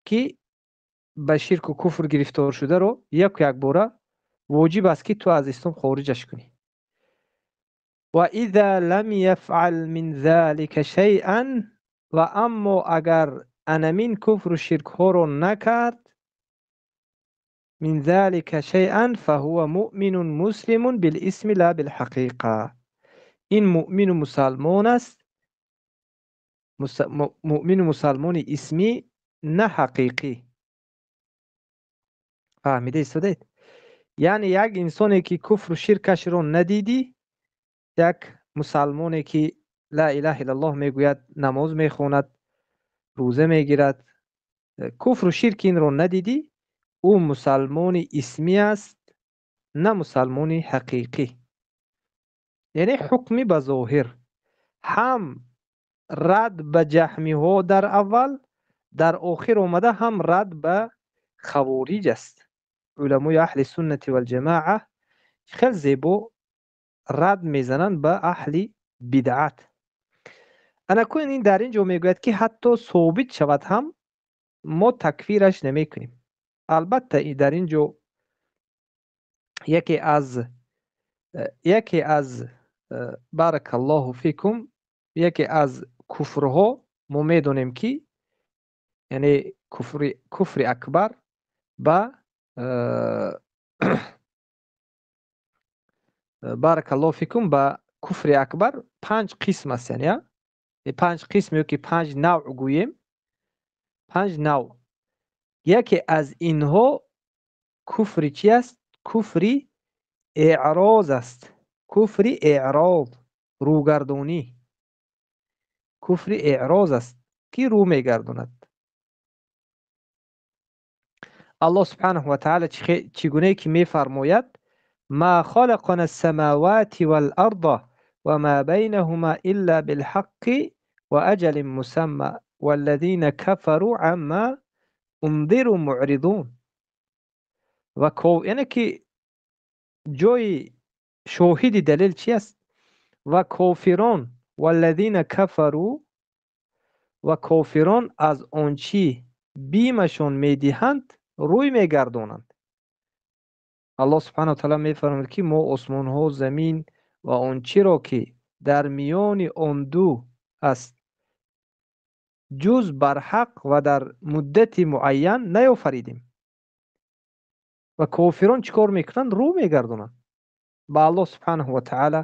که به شرک و کفر گرفتار شده رو یک باره واجب است که تو از اسلام خارجش کنی. و اذا لم يفعل من ذلك شيئا، و اما اگر انمین کفر و شرک ها رو نکرد، من ذلك شيئا فهو مؤمن مسلم بالاسم لا بالحقیقه، این مؤمن و مسلمان است، مؤمن و مسلمان اسمی نه حقیقی. فهمیده ایستادید؟ یعنی یک انسانی که کفر و شرکش رو ندیدی، یک مسلمانی که لا اله الا الله میگوید، نماز میخواند، روزه میگیرد، کفر و شرک این رو ندیدی، او مسلمان اسمی است نه مسلمان حقیقی. یعنی حکمی به ظاهر هم رد به جهمی ها در اول، در آخر اومده هم رد به خوارج است. علمای اهل سنت و الجماعه خیلی زیبا رد میزنن به اهل بدعت. انا کوین این در اینجا میگوید که حتی ثابت شود هم ما تکفیرش نمی کنیم. البته در اینجا یکی از بارک الله فیکم، یکی از کفرها ما میدونیم که یعنی کفر اکبر با بارک الله فیکم با کفر اکبر 5 قسم است. یعنی 5 قسم که 5 نوع گوییم، 5 نوع. یکی از اینها کفر چی است؟ کفر اعراض است. کفر اعراض، روگردونی. کفر اعراض است که رو میگردوند. الله سبحانه و تعالی چگونه که میفرماید ما خلقنا السماوات والارض وما بينهما الا بالحق واجل مسمى والذين كفروا عما انذروا معرضون. و یعنی که جای شاهد دلیل چی است؟ و کافران والذین کفروا و کافران از آنچی بیمشون میدهند روی میگردانند. الله سبحانه و تعالی میفرماید که ما آسمان ها زمین و آنچی را که در میان آن دو است جز بر حق و در مدت معین نیافریدیم. و کافران چیکار میکنند؟ رو میگردانند، با الله سبحانه و تعالی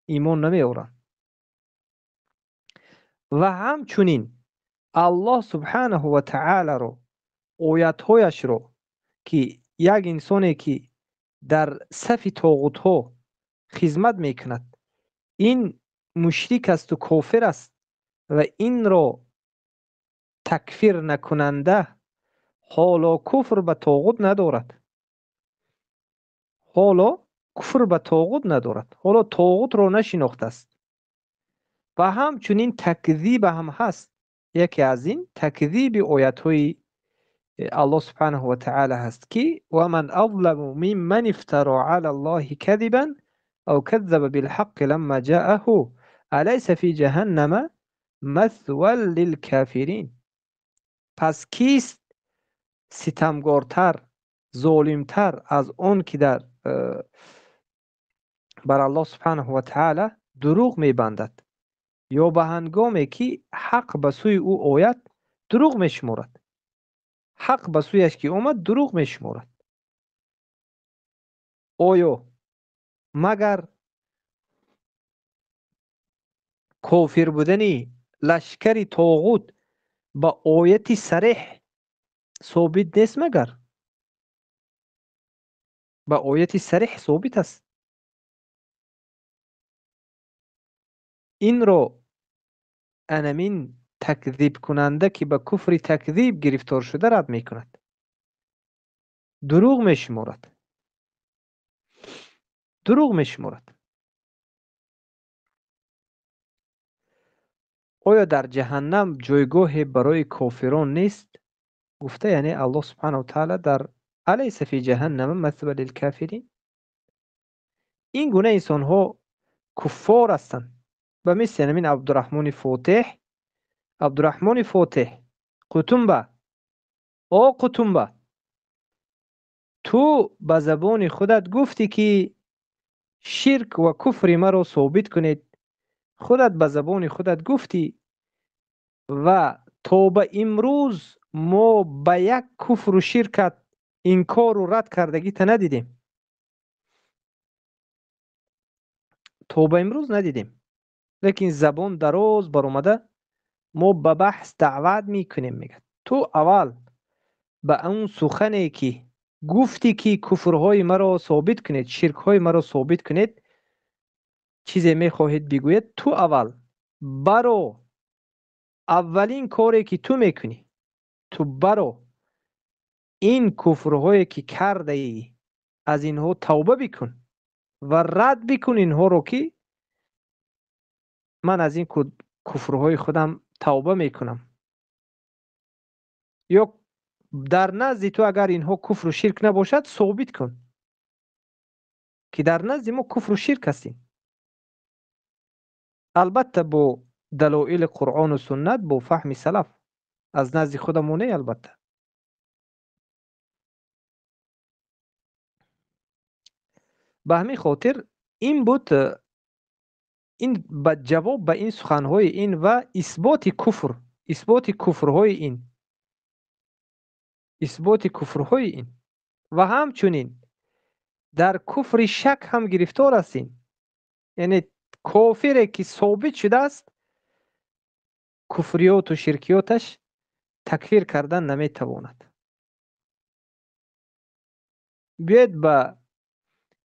ایمان نمیآورند. و همچنین الله سبحانه و تعالی رو آیاتهایش رو که یک انسانی که در صف طاغوت ها خدمت میکند این مشرک است و کافر است و این را تکفیر نکننده حالا کفر به طاغوت ندارد، حالا کفر به طاغوت ندارد، حالا طاغوت را نشناخته است. و همچنین تکذیب هم هست. یکی از این تکذیب آیات های الله سبحانه و تعالی هست که و من اظلم ممن افترى علی الله کذبا او کذب بالحق لما جاءه الیس فی جهنم مثوى للکافرین. پس کیست ستمگارتر ظالمتر از اون که بر الله سبحانه و تعالی دروغ میبندد یا به هنگامی که حق به سوی او آید دروغ میشمارد. حق به سویش که اومد دروغ میشمارد. آیا مگر کافر بودنی لشکری طاغوت با آیت صریح ثابت نیست؟ مگر با آیت صریح ثابت است. این رو انمین تکذیب کننده که به کفر تکذیب گرفتار شده رد می کند، دروغ می شمارد، دروغ می شمارد. آیا در جهنم جایگاه برای کافران نیست؟ گفته یعنی الله سبحانه و تعالی در الیس فی جهنم مثوى للکافرین. این گونه انسان ها کفار هستند. به مثل همین عبدالرحمن فاتح قطنبه قطنبه تو به زبان خودت گفتی که شرک و کفر مرا ثابت کنید، خودت به زبان خودت گفتی و تا به امروز ما به یک کفر و شرکت انکار و رد کردگی تا ندیدیم، تا به امروز ندیدیم. لیکن زبان دراز بر اومده ما به بحث دعوت میکنیم. میگه تو اول به اون سخنی که گفتی که کفرهای مرا ثابت کنید، شرکهای مرا ثابت کنید، چیزی میخواهید بگوید. تو اول برو اولین کاری که تو میکنی، تو برو این کفرهایی که کرده ای از اینها توبه بکن و رد بکن اینها رو که من از این کفرهای خودم توبه میکنم. یا در نزد تو اگر اینها کفر و شرک نباشد ثابت کن که در نزد ما کفر و شرک هستیم. البته با دلایل قرآن و سنت، با فهم سلف، از نزد خودمونه. البته به همین خاطر این بود، این به جواب به این سخنهای این و اثبات کفرهای این، اثبات کفرهای این و همچنین در کفر شک هم گرفتار هستیم. یعنی کافری که ثابت شده است کفریات و شرکیاتش تکفیر کردن نمیتواند. بیاید به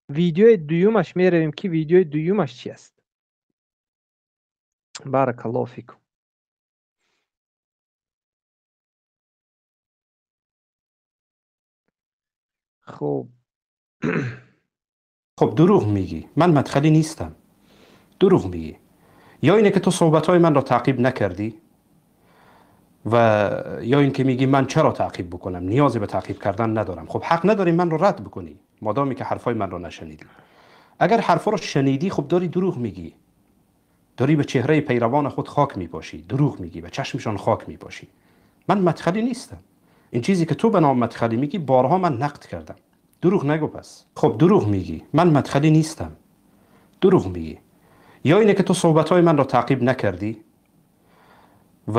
ویدیو دویمش میرویم که ویدیو دویمش چی است. بارک الله فیکم. خب دروغ میگی، من مدخلی نیستم. دروغ میگی. یا اینه که تو صحبتهای من را تعقیب نکردی و یا این که میگی من چرا تعقیب بکنم، نیازی به تعقیب کردن ندارم. خب حق نداری من رو رد بکنی مادامی که حرفای من رو نشنیدی. اگر حرفا رو شنیدی خب داری دروغ میگی، داری به چهره پیروان خود خاک میپاشی، دروغ میگی، به چشمشان خاک میپاشی. من مدخلی نیستم. این چیزی که تو به نام مدخلی میگی بارها من نقد کردم. دروغ نگو پس. خب دروغ میگی، من مدخلی نیستم، دروغ میگی. یا اینه که تو صحبتهای من را تعقیب نکردی و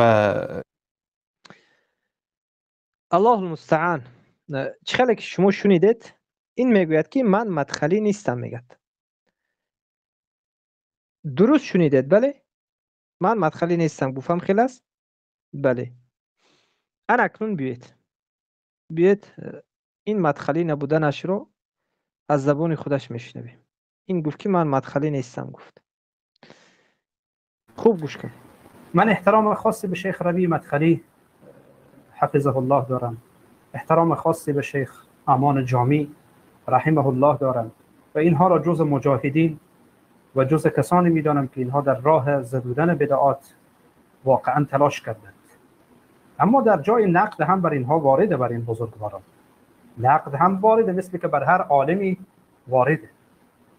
الله المستعان. چخیلی که شما شنیدید این میگوید که من مدخلی نیستم. میگد درست شنیدید؟ بله، من مدخلی نیستم گفتم خیلی است. بله، انا اکنون بیایید این مدخلی نبودنش رو از زبان خودش میشنویم. این گفت که من مدخلی نیستم. گفت خوب گوش کن. من احترام خاصی به شیخ ربیع مدخلی حفظه الله دارم، احترام خاصی به شیخ امان جامی رحمه الله دارم و اینها را جز مجاهدین و جز کسانی میدانم که اینها در راه زدودن بدعات واقعا تلاش کردند. اما در جای نقد هم بر اینها وارده، بر این بزرگواران نقد هم وارده، مثل که بر هر عالمی وارده.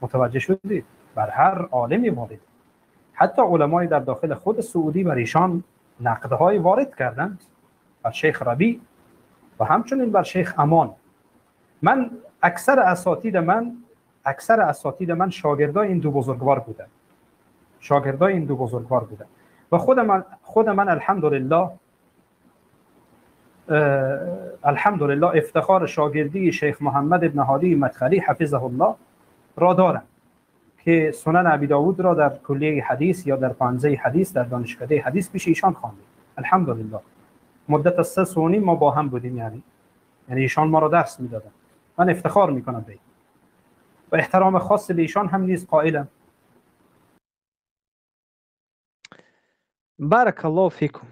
متوجه شدید؟ بر هر عالمی وارده. حتی علمای در داخل خود سعودی بر ایشان نقدهای وارد کردند، بر شیخ ربیع و همچنین بر شیخ امان. من اکثر اساتید من شاگردای این دو بزرگوار بودن، و خود من الحمدلله افتخار شاگردی شیخ محمد ابن هادی مدخلی حفظه الله را دارم که سنن ابی داود را در کلیه حدیث یا در پانزه حدیث در دانشکده حدیث پیش ایشان خواندیم. الحمدلله مدت 3 سال و نیم ما با هم بودیم، یعنی ایشان ما را درس میدادن. من افتخار میکنم به این و احترام خاص به ایشان هم نیز قائلم. بارک الله فیکم.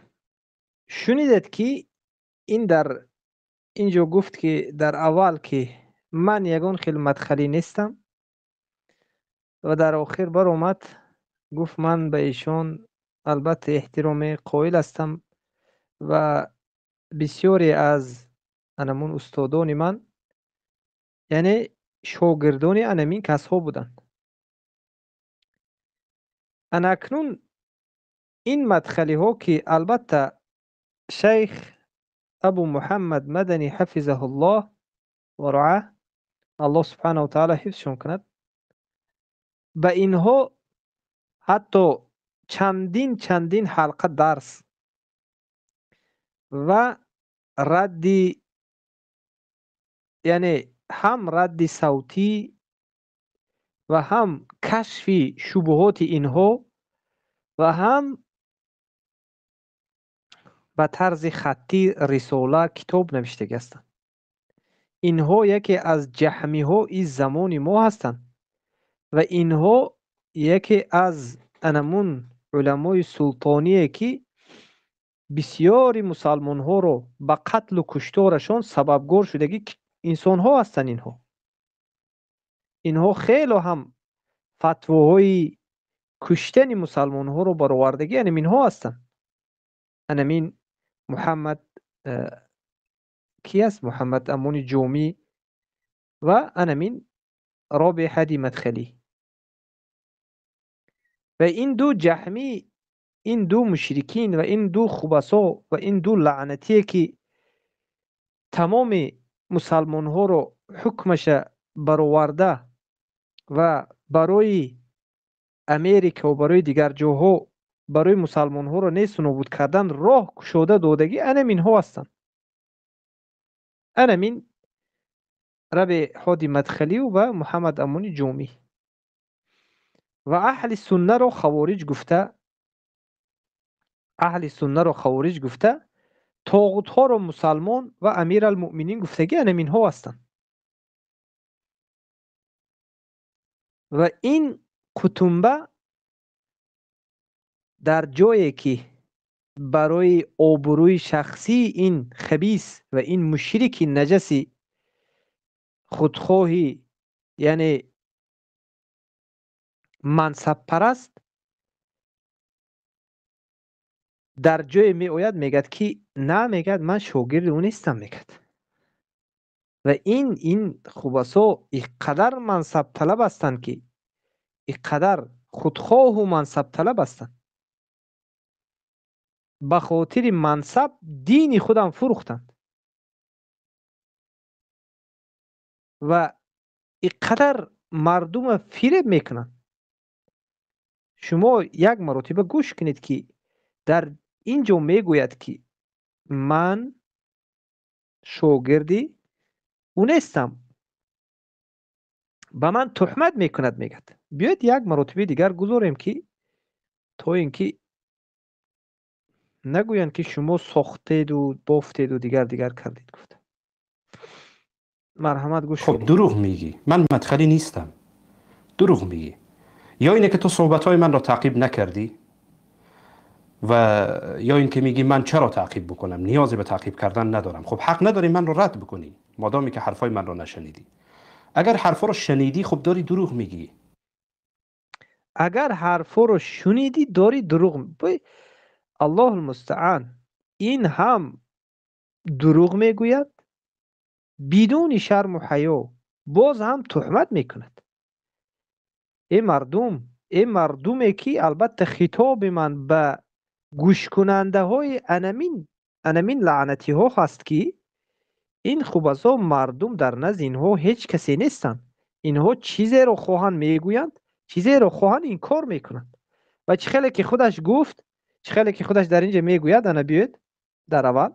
شنیدید که این در اینجا گفت که در اول که من یگان خیلی مدخلی نیستم و در آخر بر اومد گفت من به ایشان البته احترام قائل هستم و بسیاری از انمون استادان من یعنی شاگردان انمین کس ها بودند. اکنون این مدخلی ها که البته شیخ ابو محمد مدنی حفظه الله و رعاه، الله سبحانه و تعالی حفظشون کند، به اینها حتی چندین حلقه درس و ردی، یعنی هم رد صوتی و هم کشف شبهات اینها و هم به طرز خطی رساله کتاب نوشته هستند. اینها یکی از جهمی ها این زمان ما هستند و اینها یکی از انمون علمای سلطانیه که بسیاری مسلمان ها رو به قتل و کشتارشان سببگار شدگی انسان ها هستند. اینها خیلی هم فتواهای کشتن مسلمان ها رو برآوردگی اینها هستند. انمین محمد کی است؟ محمد امان جامی و انمین رابع هادی مدخلی. و این دو جهمی، این دو مشرکین و این دو خبثا و این دو لعنتی که تمام مسلمان ها رو حکمش برآورده و برای امریکا و برای دیگر جاها برای مسلمان ها رو نیست نابود کردن راه گشوده دادگی انمین ها هستند. انمین ربیع هادی مدخلی و محمد امان جامی. و اهل سنت رو خوارج گفته، طاغوت ها رو مسلمان و امیر المؤمنین گفتگی انمین ها هستند. و این کتنبه در جایی که برای آبروی شخصی این خبیث و این مشرک نجسی خودخواهی یعنی منصب پرست در جای می آید میگد که نه، میگد من شاگرد اون نیستم، میگد. و این خبثا اینقدر منصب طلب هستند که اینقدر خودخواه و منصب طلب هستند. به خاطر منصب دین خودم فروختند و اینقدر مردم فریب میکنند. شما یک مرتبه گوش کنید که در اینجا میگوید که من شاگردی او نیستم، به من تهمت میکند. میگد بیاید یک مرتبه دیگر گذاریم که تا اینکه نگویند که شما ساختید و بافتید و دیگر کردید. گفت مرحمت گوش خب دروغ میگی، من مدخلی نیستم. دروغ میگی. یا اینه که تو صحبتهای من را تعقیب نکردی و یا این که میگی من چرا تعقیب بکنم، نیازی به تعقیب کردن ندارم. خب حق نداری من رو رد بکنی مادامی که حرفای من رو نشنیدی. اگر حرفا رو شنیدی خب داری دروغ میگی. اگر حرفا رو شنیدی داری دروغ میگی. الله المستعان، این هم دروغ میگوید بدون شرم و حیا، باز هم تهمت میکند. این مردمی که البته خطاب من به گوش کننده های انمین لعنتی ها هست که این خوب از مردم در نزد اینها هیچ کسی نیستند. اینها چیزی رو خواهند میگویند، چیزی رو خواهند این کار میکنند. و چه خیلی که خودش گفت، چه خیلی که خودش در اینجا میگوید، انا بیاید در اول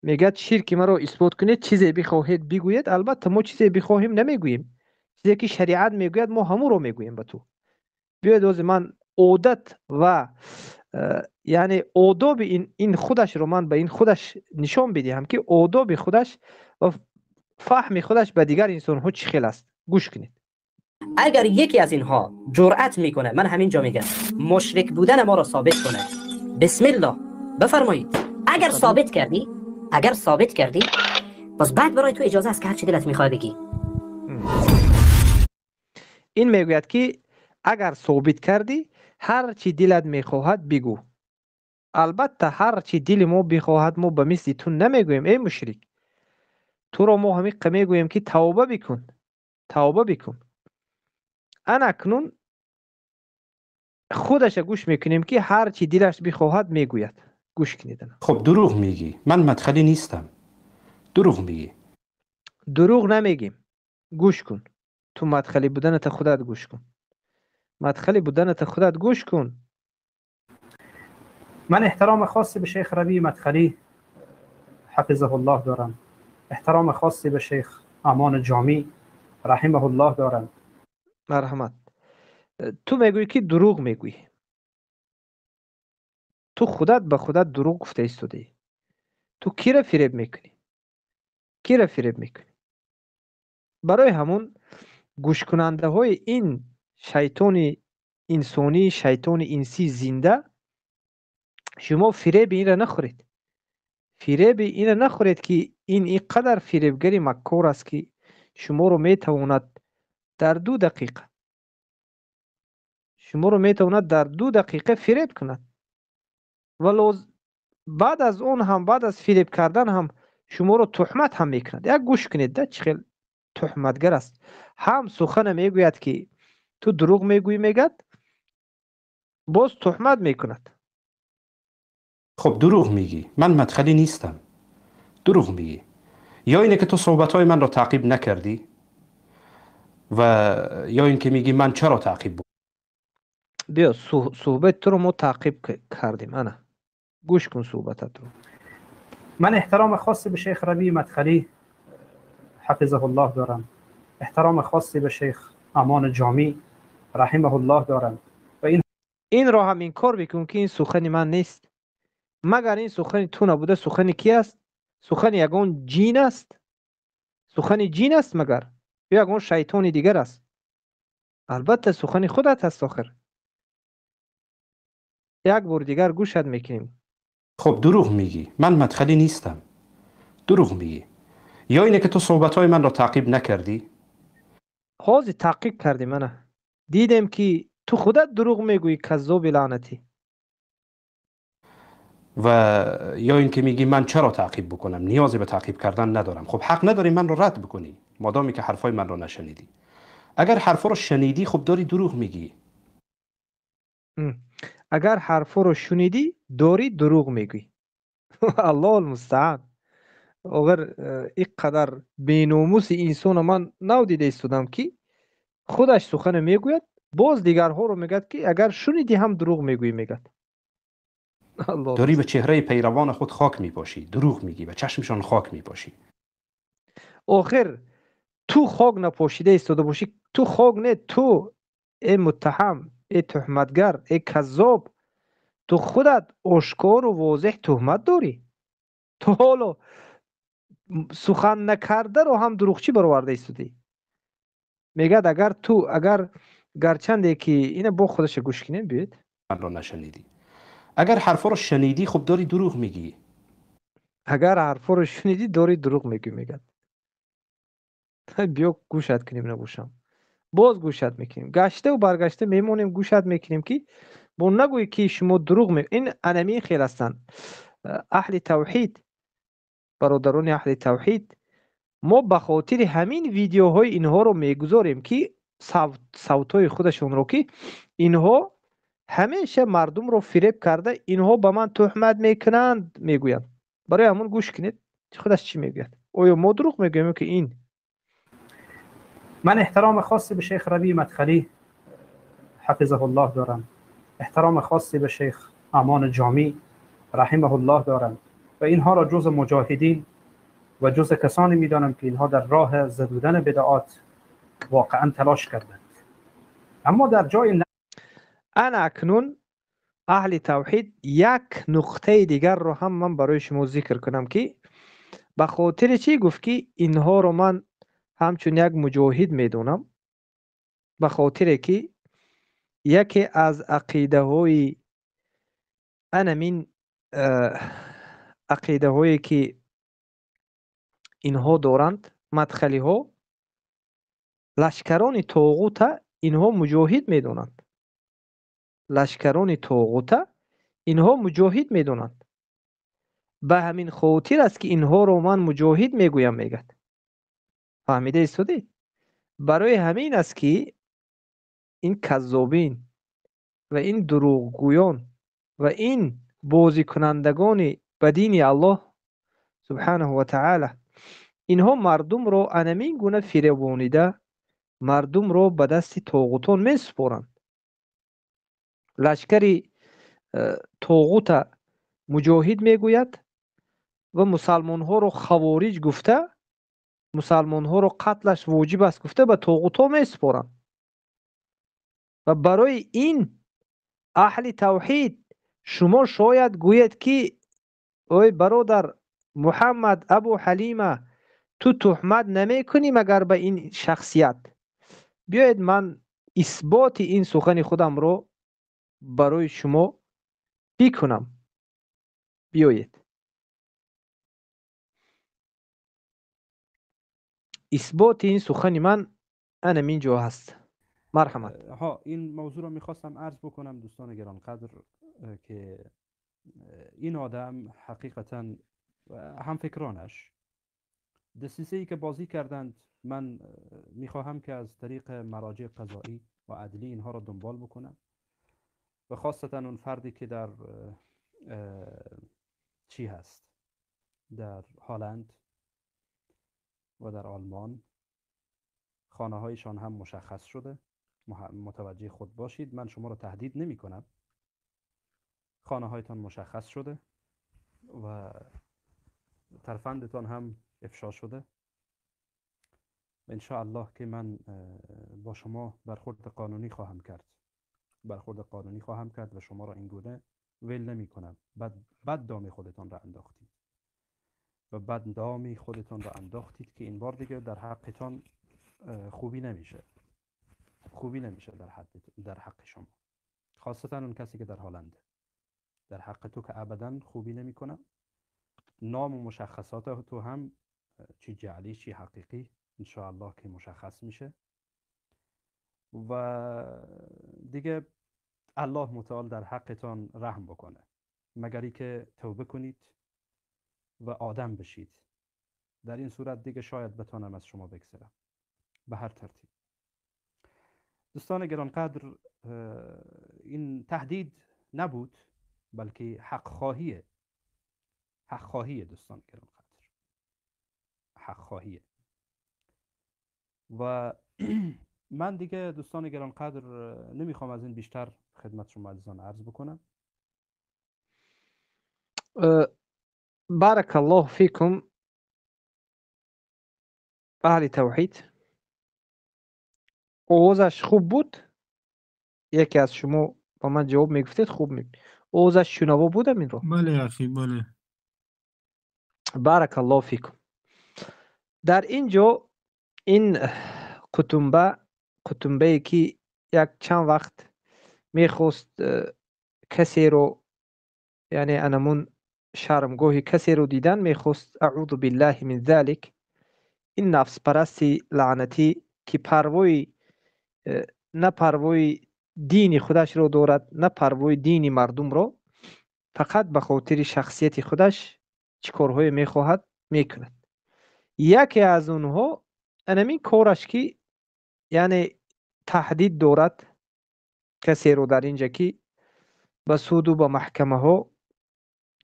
میگه شرک ما رو اثبات کنید، چیزی بخواهید بگویید. البته ما چیزی بخواهیم نمیگوییم، چیزی که شریعت میگوید ما همون رو میگوییم به تو. بیاید از من عادت و یعنی آداب این خودش رو من به این خودش نشان بدهم که آداب خودش و فهم خودش به دیگر انسان ها چه خیلی است. گوش کنید. اگر یکی از اینها جرأت میکنه، من همین جا میگم، مشرک بودن ما رو ثابت کنه، بسم الله بفرمایید. اگر ثابت کردی باز بعد برای تو اجازه است که هر چی دلت میخواد بگی. این میگوید که اگر ثابت کردی هر چی دلت میخواهد بگو. البته هر چی دل ما بخواهد ما به مثل تو نمیگوییم ای مشرک. تو را ما همین میگوییم که توبه بکن. انا اکنون خودش گوش میکنیم که هر چی دلش بخواهد میگوید. گوش کنید. خب دروغ میگی، من مدخلی نیستم. دروغ میگی. دروغ نمیگیم. گوش کن. تو مدخلی بودنت خودت گوش کن. گوش کن. من احترام خاصی به شیخ ربیع مدخلی حفظه الله دارم. احترام خاصی به شیخ امان جامی رحمه الله دارم. مرحمت. تو میگویی که دروغ میگویی. تو خودت به خودت دروغ گفته ایستادی. تو کی را فریب میکنی؟ برای همون گوش کننده های این شیطان انسانی، شیطان انسی زنده، شما فریب این را نخورید. که این اینقدر فریبگری مکار است که شما رو میتواند در 2 دقیقه فریب کند. ولو بعد از اون هم، بعد از فریب کردن هم شما رو تهمت هم میکند. یک گوش کنید ده چه خیلی تهمتگر است. هم سخن میگوید که تو دروغ میگویی میگد، باز تهمت میکند. خب دروغ میگی، من مدخلی نیستم. دروغ میگی. یا اینه که تو صحبتهای من را تعقیب نکردی و یا این که میگی من چرا تعقیب بکنم. بیا صحبت تو رو ما تعقیب کردیم. انا گوش کن صحبتت رو. من احترام خاصی به شیخ ربیع مدخلی حفظه الله دارم. احترام خاصی به شیخ امان جامی رحمه الله دارم. و این را هم این کار بکن که این سخن من نیست. مگر این سخن تو نبوده سخن کی است؟ سخن یگان جین است. مگر یا یگان شیطان دیگر است؟ البته سخن خودت هست. آخر یک بار دیگر گوشت میکنیم. خب دروغ میگی، من مدخلی نیستم. دروغ میگی. یا اینه که تو صحبتهای من را تعقیب نکردی. حاضر تعقیب کردی. من دیدم که تو خودت دروغ میگویی، کذاب لعنتی. و یا این که میگی من چرا تعقیب بکنم، نیازی به تعقیب کردن ندارم. خب حق نداری من رو رد بکنی مادامی که حرفای من رو نشنیدی. اگر حرفا رو شنیدی خب داری دروغ میگی. اگر حرفا رو شنیدی داری دروغ میگی. الله المستعان. اگر اینقدر بیناموس انسان من نودیده ایستادم که خودش سخن میگوید باز دیگرها رو میگد که اگر شنیدی هم دروغ میگویی میگد. داری به چهره پیروان خود خاک میپاشی، دروغ میگی، به چشمشان خاک میپاشی. آخر تو خاک نپاشیده ایستاده باشی، تو خاک نه، تو ای متهم، ای تهمتگر، ای کذاب، تو خودت آشکار و واضح تهمت داری. تو حالا سخن نکرده رو هم دروغچی برآورده ایستادی. میگد اگر گرچنده که اینه با خودش گوش کنیم بیاید. من رو نشنیدی. اگر حرفا رو شنیدی خب داری دروغ میگی. اگر حرفا رو شنیدی داری دروغ میگی میگد. بیا گوشت کنیم نگوشم. باز گوشت میکنیم. گشته و برگشته میمونیم گوشت میکنیم که با نگویی که شما دروغ میگید. این انمی خیل هستن. اهل توحید، برادران اهل توحید، ما به خاطر همین ویدیوهای اینها رو میگذاریم که صوتای خودشون رو که اینها همیشه مردم رو فریب کرده، اینها به من تهمت میکنند میگویند. برای همون گوش کنید خودش چی میگوید. آیا ما دروغ میگوییم که این؟ من احترام خاصی به شیخ ربیع مدخلی حفظه الله دارم، احترام خاصی به شیخ امان جامی رحمه الله دارم و اینها را جز مجاهدین و جز کسانی میدانم که اینها در راه زدودن بدعات واقعا تلاش کردند. اما در جای انا اکنون اهل توحید یک نقطه دیگر رو هم من برای شما ذکر کنم که به خاطر چی گفت که اینها رو من همچون یک مجاهد میدونم، به خاطر که یکی از عقیده های انمین عقیده هایی که اینها دارند مدخلی ها، لشکران طاغوت اینها مجاهد میدونند. لشکران طاغوت اینها مجاهد میدونند. به همین خاطر است که اینها رو من مجاهد میگویم میگد. فهمیده ایستادی؟ برای همین است که این کذابین و این دروغگویان و این بازی کنندگان به دین الله سبحانه و تعالی، اینها مردم رو انمین گونه فریبانیده مردم رو به دست طاغوتان می سپارند. لشکری طاغوت مجاهد میگوید و مسلمان ها رو خوارج گفته، مسلمان ها رو قتلش واجب است گفته به طاغوت ها می سپارند. و برای این اهل توحید شما شاید گوید که اوی برادر محمد ابو حلیمه تو تهمت نمی کنی مگر به این شخصیت. بیاید من اثبات این سخن خودم رو برای شما بکنم. بیایید اثبات این سخن من همین جا هست. مرحمت. این موضوع رو میخواستم عرض بکنم دوستان گرانقدر که این آدم حقیقتا هم فکرانش دسیسه ای که بازی کردند، من میخواهم که از طریق مراجع قضایی و عدلی اینها را دنبال بکنم و خاصتا اون فردی که در چی هست در هلند و در آلمان خانه هایشان هم مشخص شده. متوجه خود باشید، من شما را تهدید نمی کنم. خانه هایتان مشخص شده و ترفندتان هم افشا شده. ان شاء الله که من با شما برخورد قانونی خواهم کرد. برخورد قانونی خواهم کرد و شما را این گونه ول نمی کنم. بد دامی خودتان را انداختید و بد دامی خودتان را انداختید که این بار دیگه در حقتان خوبی نمیشه. خوبی نمیشه در حق شما، خاصتا اون کسی که در هلنده. در حق تو که ابدا خوبی نمی کنم. نام و مشخصات تو هم چی جعلی چی حقیقی ان شاء الله که مشخص میشه و دیگه الله متعال در حقتان رحم بکنه، مگری که توبه کنید و آدم بشید. در این صورت دیگه شاید بتونم از شما بگذرم به هر ترتیب. دوستان گرانقدر، این تهدید نبود بلکه حق خواهیه. دوستان گرانقدر، حق خواهیه. و من دیگه دوستان گرانقدر نمیخوام از این بیشتر خدمت شما عزیزان عرض بکنم. بارک الله فیکم اهل توحید. اوضاعش خوب بود. یکی از شما با من جواب میگفتید خوب میگید. اوضاعش شنوا بودم این رو. بله اخی بله. بارک الله فیکم. در اینجا این قطنبه که یک چند وقت میخواست کسی رو، یعنی انمون شرمگاهی کسی رو دیدن، میخواست اعوذ بالله من ذلک، این نفس پرستی لعنتی که نه پروای دین خودش رو دارد نه پروای دین مردم رو، فقط به خاطر شخصیت خودش چیکارهای میخواهد میکند. یکی از اونها انمین کارش که یعنی تهدید دارد کسی رو در اینجا که به سود و به محکمه ها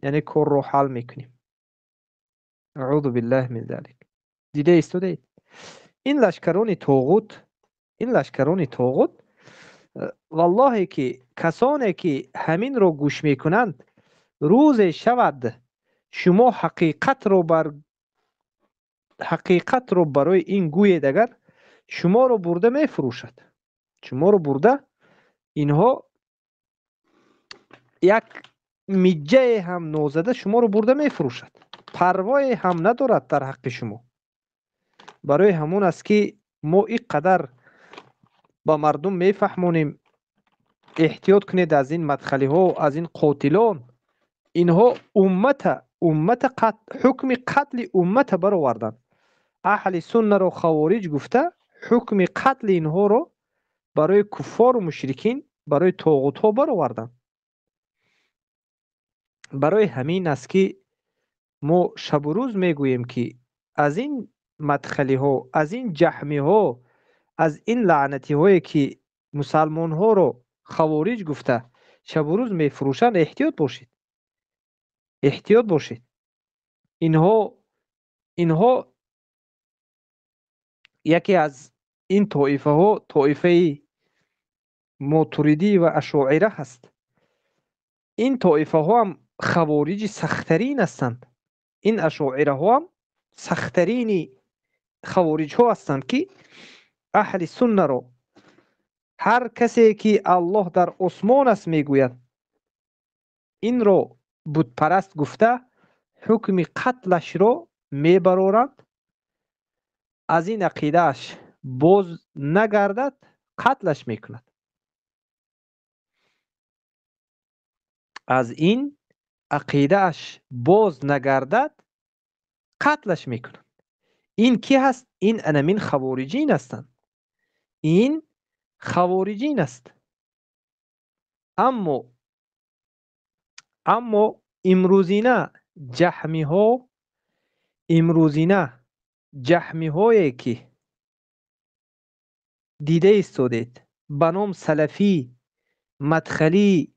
یعنی کار رو حل میکنیم. اعوذ بالله من ذلک. دیده استودید این لشکران طاغوت والله که کسانی که همین رو گوش میکنند، روز شود شما حقیقت رو برای این گوید، اگر شما رو برده میفروشد. شما رو برده اینها یک میجه هم نوزده شما رو برده میفروشد. پروای هم ندارد در حق شما. برای همون است که ما اینقدر با مردم میفهمونیم احتیاط کنید از این مدخلی ها، از این قاتلان. اینها حکم قتل امت برآوردن. اهل سنت رو خوارج گفته حکم قتل اینها رو برای کفار و مشرکین، برای طاغوت ها برآوردن. برای همین است که ما شب و روز میگوییم که از این مدخلی ها، از این جهمی ها، از این لعنتی هایی که مسلمان ها رو خوارج گفته شب و روز میفروشن، احتیاط باشید. اینها یکی از این طایفه ها طایفه ماتریدی و اشاعره هست. این طایفه ها هم خوارج سخترین هستند. این اشاعره ها هم سخترین خوارج ها هستند که اهل سنت رو هر کسی که الله در آسمان است میگوید این رو بت پرست گفته حکم قتلش رو میبرورند. از این عقیدهش باز نگردد قتلش میکند. از این عقیدهش باز نگردد قتلش میکند. این کی هست؟ این انمین خوارجین هستند. این خوارجین است. اما امروزینه جهمی هایی که دیده استودید به نام سلفی، مدخلی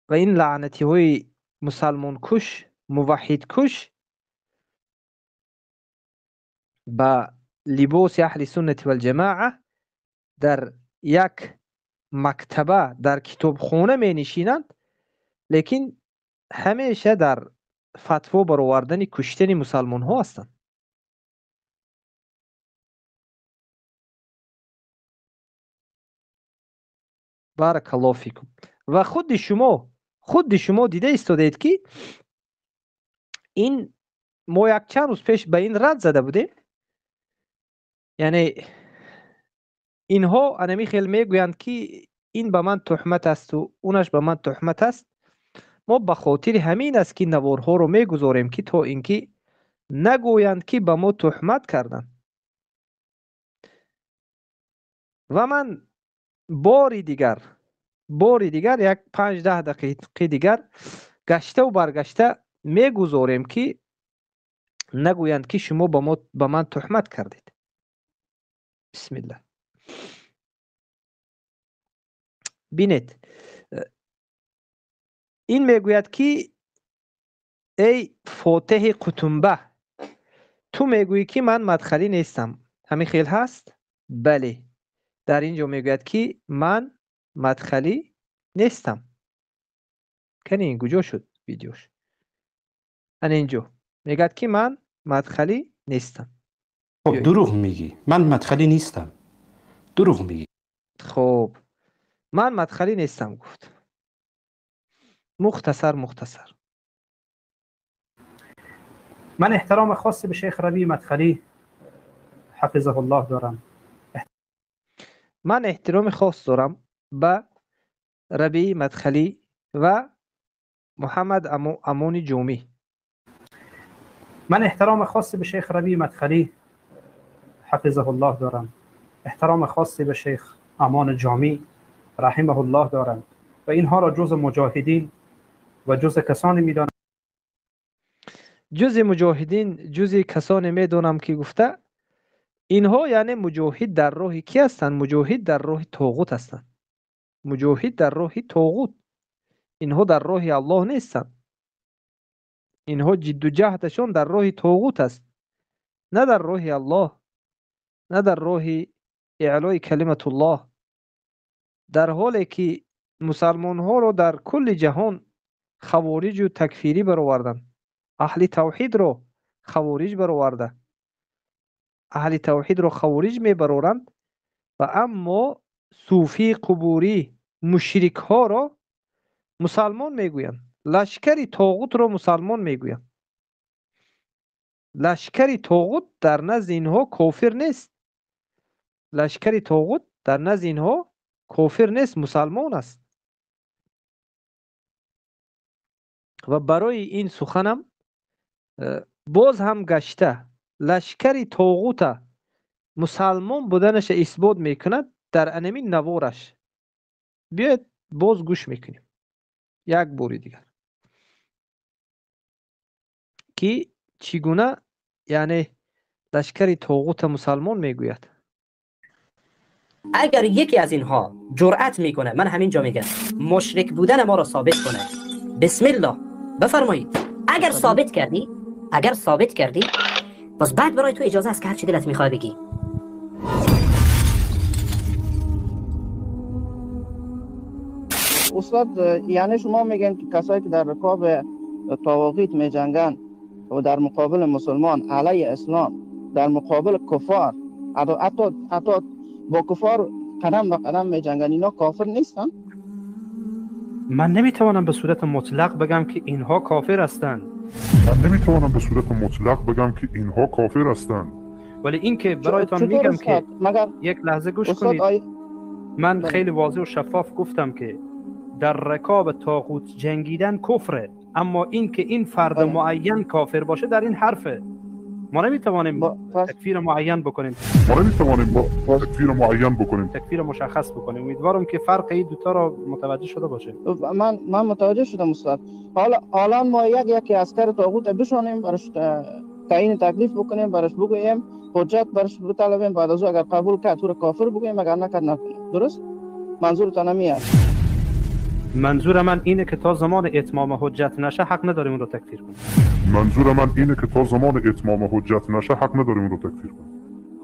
و این لعنتی های مسلمان کش، موحد کش، با لباس اهل سنت و الجماعه در یک مکتبه در کتابخانه می نشینند، لیکن همیشه در فتوا برآوردن کشتن مسلمان ها هستند. بارک الله فیکم. و خود شما دیده استودید که این ما یک چند روز پیش به این رد زده بودیم. یعنی اینها انمی خیلی میگویند که این به من تهمت است و اونش به من تهمت است. ما به خاطر همین است که نوارها رو میگذاریم که تا اینکه نگویند که به ما تهمت کردن. و من باری دیگر یک 5-10 دقیقه دیگر گشته و برگشته میگذاریم که نگویند که شما به من تهمت کردید. بسم الله. بینید این میگوید که ای فاتح قطنبه، تو میگویی که من مدخلی نیستم، همین خیل هست؟ بله، در اینجا میگوید که من مدخلی نیستم. کنی این کجا شد ویدیوش؟ اینجا میگوید که من مدخلی نیستم. خب دروغ میگی، من مدخلی نیستم، دروغ میگی. خب من مدخلی نیستم گفت. مختصر من احترام خاصی به شیخ ربیع مدخلی حفظه الله دارم. من احترام خاص دارم به ربیع مدخلی و محمد امان جامی. من احترام خاصی به شیخ ربیع مدخلی حفظه الله دارم. احترام خاصی به شیخ امان جامی رحمه الله دارم و اینها را جز مجاهدین و جز کسانی میدانم، جز مجاهدین، جز کسانی میدانم که گفته اینها یعنی مجاهد در راه کی هستند؟ مجاهد در راه طاغوت هستند. مجاهد در راه طاغوت، اینها در راه الله نیستند. اینها جد و جهدشان در راه طاغوت است، نه در راه الله، نه در راه اعلای کلمت الله. در حالی که مسلمان ها رو در کل جهان خوارج و تکفیری برآوردند، اهل توحید رو خوارج برآورده، اهل توحید رو خوارج میبرورند و اما صوفی قبوری مشرک ها رو مسلمان میگویند. لشکر طاغوت رو مسلمان میگویند. لشکر طاغوت در نزد اینها کافر نیست. لشکر طاغوت در نزد اینها کافر نیست، مسلمان است. و برای این سخنم باز هم گشته لشکر طاغوت مسلمان بودنش اثبات میکند در انمین نوارش. بیاید باز گوش میکنیم یک باری دیگر که چگونه یعنی لشکر طاغوت مسلمان میگوید. اگر یکی از اینها جرأت میکنه، من همین جا میگم، مشرک بودن ما را ثابت کنه، بسم الله بفرمایید. اگر ثابت کردی باز بعد برای تو اجازه است که هر چی دلت میخواد بگی. استاد یعنی شما میگن که کسایی که در رکاب طواغیت میجنگن و در مقابل مسلمان علیه اسلام، در مقابل کفار، حتی با کفار قدم به قدم میجنگن، اینا کافر نیستن؟ من نمیتوانم به صورت مطلق بگم که اینها کافر هستند. ولی این که برایتان میگم که یک لحظه گوش کنید. من خیلی واضح و شفاف گفتم که در رکاب طاغوت جنگیدن کفره، اما این که این فرد معین کافر باشه در این حرفه. ما نمیتوانیم تکفیر معین بکنیم. تکفیر مشخص بکنیم. امیدوارم که فرق این دوتا را متوجه شده باشه. من متوجه شدم استاد. حالا ما یکی عسکر طاغوت بشونیم، براش تعیین تکلیف بکنیم، براش بگوییم، حجت براش بطلبیم، بعد از اگر قبول کرد تو کافر بگوییم، اگر نکرد نکنیم. درست؟ منظورتان همیه؟ منظور من اینه که تا زمان اتمام حجت نشه حق نداریم اون رو تکفیر کنیم.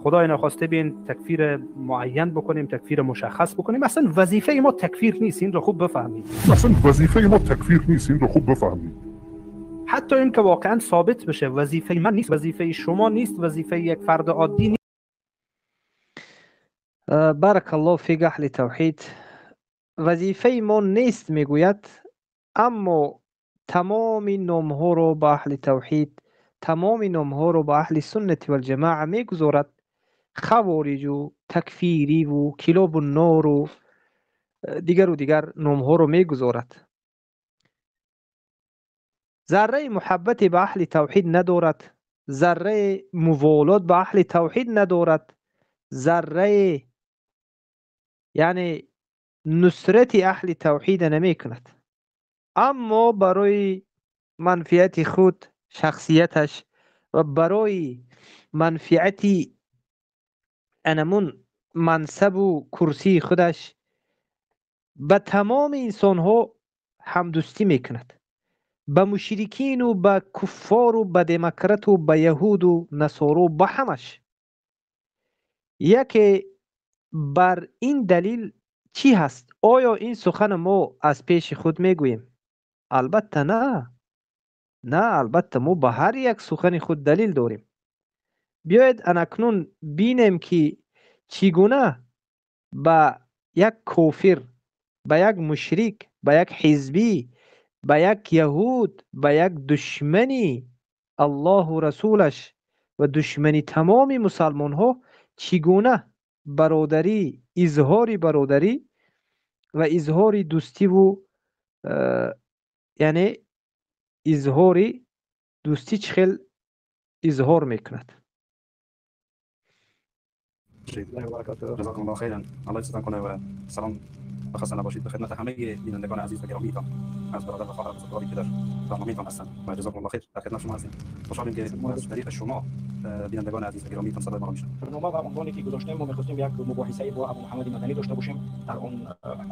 خدای نخواسته بین تکفیر معین بکنیم، تکفیر مشخص بکنیم. اصلا وظیفه ما تکفیر نیست، این رو خوب بفهمید. حتی این که واقعا ثابت بشه وظیفه من نیست، وظیفه شما نیست، وظیفه یک فرد عادی نیست. بارک الله فیک اهل توحید. وظیفه ما نیست میگوید، اما تمام نامها رو با اهل توحید، تمام نامها رو با اهل سنت و الجماعه میگذارد. خوارج و تکفیری و کلاب النار و دیگر نامها رو میگذارد. ذره محبت به اهل توحید ندارد، ذره موالات به اهل توحید ندارد، ذره یعنی نصرت اهل توحید نمی کند، اما برای منفعت خود، شخصیتش و برای منفعت انمون منصب و کرسی خودش به تمام انسان ها همدوستی میکند، به مشرکین و به کفار و به دموکرات و به یهود و نصارا، به همش. یکی بر این دلیل چی هست؟ آیا این سخن ما از پیش خود میگوییم؟ البته نه. نه، البته ما به هر یک سخن خود دلیل داریم. بیایید اکنون بینیم که چگونه به یک کافر، به یک مشرک، به یک حزبی، به یک یهود، به یک دشمنی الله و رسولش و دشمنی تمام مسلمان ها چگونه برادری، اظهار برادری و اظهار دوستی و یعنی اظهار دوستی چخیل اظهار میکند. الله و برکاته. جزاکم الله خیرا. الله یستان کنه و سلام و خسته نباشید به خدمت همه بینندگان عزیز و گرامیتان از برادر و خواهر بزرگواری که در برنامه‌تان هستند و جزاکم الله خیر. در خدمت شما هستیم. خوشحالیم که از طریق شما بینندگان عزیز و گرامیتان صدای ما را میشنوند. برنامه و عنوانی که گذاشتیم ما می‌خواستیم یک مباحثه با ابو محمد مدنی داشته باشیم در اون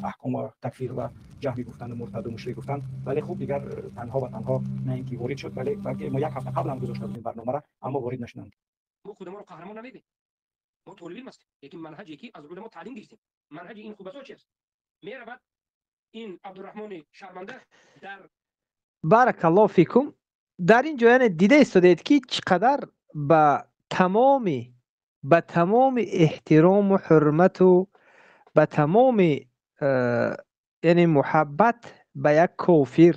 احکام تکفیر و جهمی گفتن مرتد و مشرک گفتن، ولی خوب دیگر تنها و تنها نه اینکه وارد شد، ولی بلکه ما یک هفته قبل هم گذاشته بودیم برنامه را، اما وارد نشدند. ما خود ما رو قهرمان نمیدیم. ما طالب علم هستیم، لیکن منهج یکی از علما تعلیم گرفتیم. منهج این خوبه چی است؟ میرود این عبدالرحمن شرمنده در بارک الله فیکم. در این جایان دیده استودید که چقدر به تمام احترام و حرمت و به تمام یعنی محبت به یک کافر،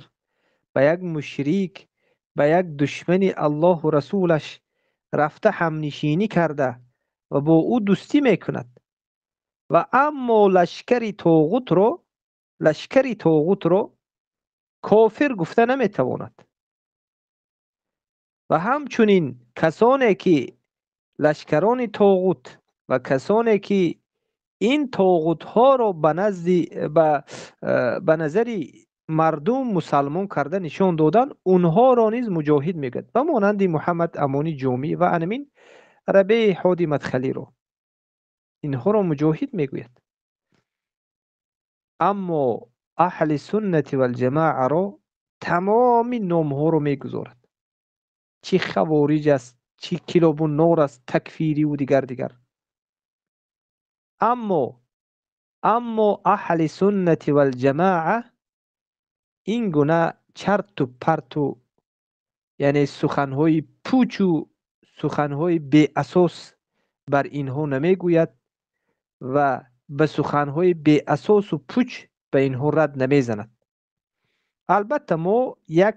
به یک مشرک، به یک دشمن الله و رسولش رفته همنشینی کرده و با او دوستی میکند و اما لشکری طاغوت رو کافر گفته نمیتواند. و همچنین کسانی که لشکران طاغوت و کسانی که این طاغوت ها رو به نظر مردم مسلمان کرده نشان دادن، اونها را نیز مجاهد میگد، و مانند محمد امانی جامی و انمین ربیع حادی مدخلی رو، اینها را مجاهد میگوید. اما اهل سنت و الجماعه را تمام نام ها رو میگذارد، چی خوارج است، چی کلاب النار است، تکفیری و دیگر. اما اهل سنت و الجماعه این گونه چرت و پرت و یعنی سخنهای پوچ و سخنهای بی اساس بر اینها نمیگوید و به سخنهای بی اساس و پوچ به اینها رد نمیزند. البته ما یک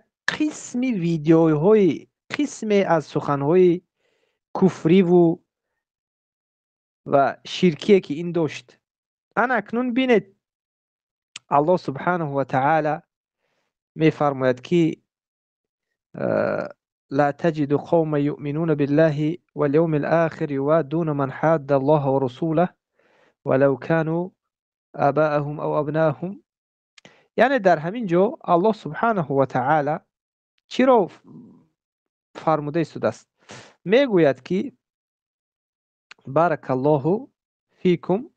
قسمی از سخنهای کفری و شرکی که این داشت. اکنون بینید الله سبحانه و تعالی می فرماید که لا تجد قوم يؤمنون بالله واليوم الآخر يوادون من حاد الله ورسوله ولو كانوا آباءهم او ابناهم. یعنی در همین جا الله سبحانه و تعالی چی را فرموده است؟ میگوید که بارک الله فیکم.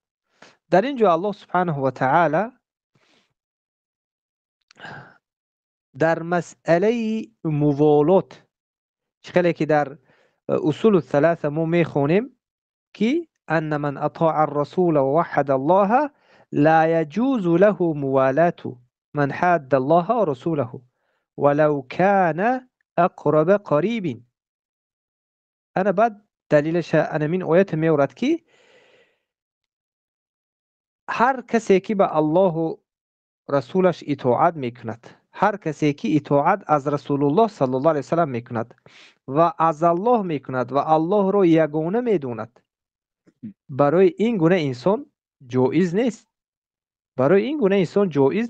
در اینجا الله سبحانه و تعالی در مسئله موالات، چقدر که در اصول الثلاثه ما میخونیم که ان من اطاع الرسول ووحد الله لا يجوز له موالات من حاد الله ورسوله ولو كان اقرب قریب. انا بعد دلیلش من آیت میورد که هر کسی که به الله و رسولش اطاعت میکند، هر کسی که اطاعت از رسول الله صلی الله علیه وسلم میکند و از الله میکند و الله رو یگانه میدوند، برای این گونه انسان جایز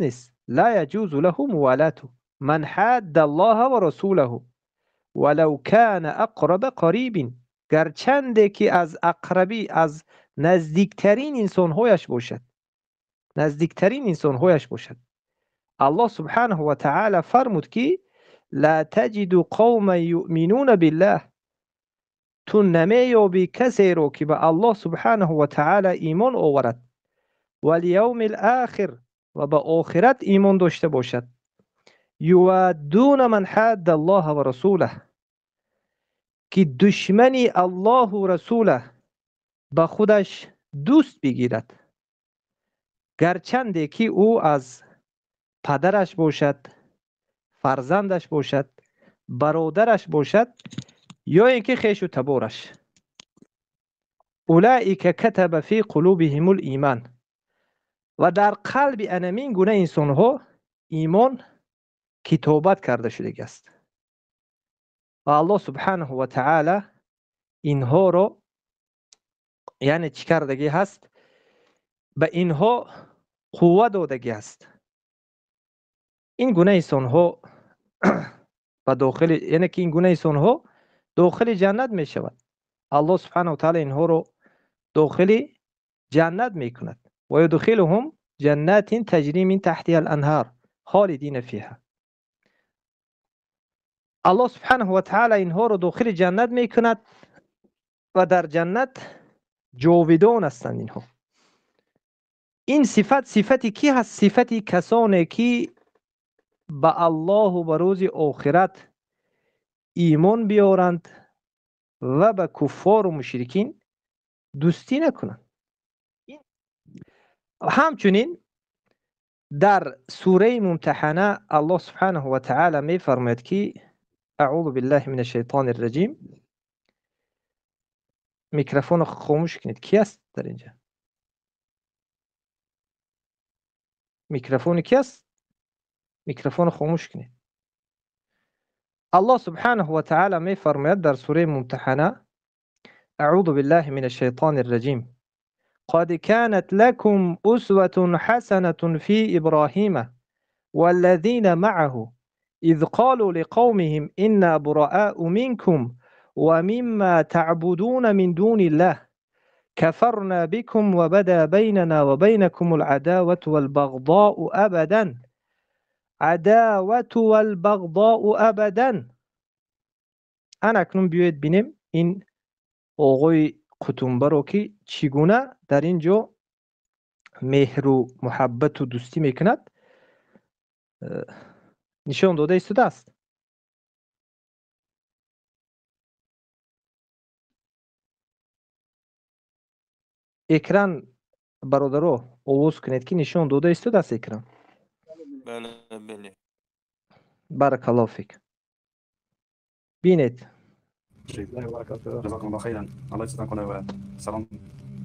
نیست. لا يجوز له موالات من حاد الله و رسوله ولو كان اقرب قریب. گرچند که از اقربی، از نزدیکترین انسانهایش باشد. الله سبحانه و تعالی فرمود که لا تجد قوم یؤمنون بالله. تو نمیابی کسی رو که به الله سبحانه و تعالی ایمان آورد و الیوم الاخر و به آخرت ایمان داشته باشد یودون من حاد الله و رسوله که دشمنی الله و رسوله به خودش دوست بگیرد گرچنده که او از پدرش باشد فرزندش باشد برادرش باشد یا اینکه خویش و تبارش اولئک کتب فی قلوبهم الایمان و در قلب انمین گونه انسان ها ایمان کتابت کرده شده است و الله سبحانه و تعالی اینها رو یعنی چی کردگی هست به اینها قوت دادگی است این گونه انسان ها و داخل یعنی که این گونه انسان ها داخل جنت می شود الله سبحانه و تعالی اینها رو داخل جنت می کند و یدخلهم جنات تجری من تحتها الانهار خالدین فیها الله سبحانه و تعالی اینها رو داخل جنت می کند و در جنت جاودان هستند اینها این صفتی کی هست صفتی کسانی که به الله و به روز آخرت ایمان بیارند و به کفار و مشرکین دوستی نکنند همچنین در سوره ممتحنه الله سبحانه و تعالی می فرماید که اعوذ بالله من الشیطان الرجیم میکروفون خاموش کنید کی است در اینجا میکروفون کی است میکروفون خاموش کنید الله سبحانه و تعالی می فرماید در سوره ممتحنه اعوذ بالله من الشیطان الرجیم قد كانت لكم أسوة حسنة في إبراهيم والذين معه إذ قالوا لقومهم إنا براء منكم ومما تعبدون من دون الله كفرنا بكم وبدا بيننا وبينكم العداوة والبغضاء أبدا أنا اکنون بیاید بینیم این آقای قطنبه رو که چگونه در اینجا مهر و محبت و دوستی میکند نشان داده ایستاده است اکران برادرو آواز کنید که نشان داده ایستاده است اکران بله بارک الله فیک بینید جزاكم الله خيرا الله يجزاكم کنه و سلام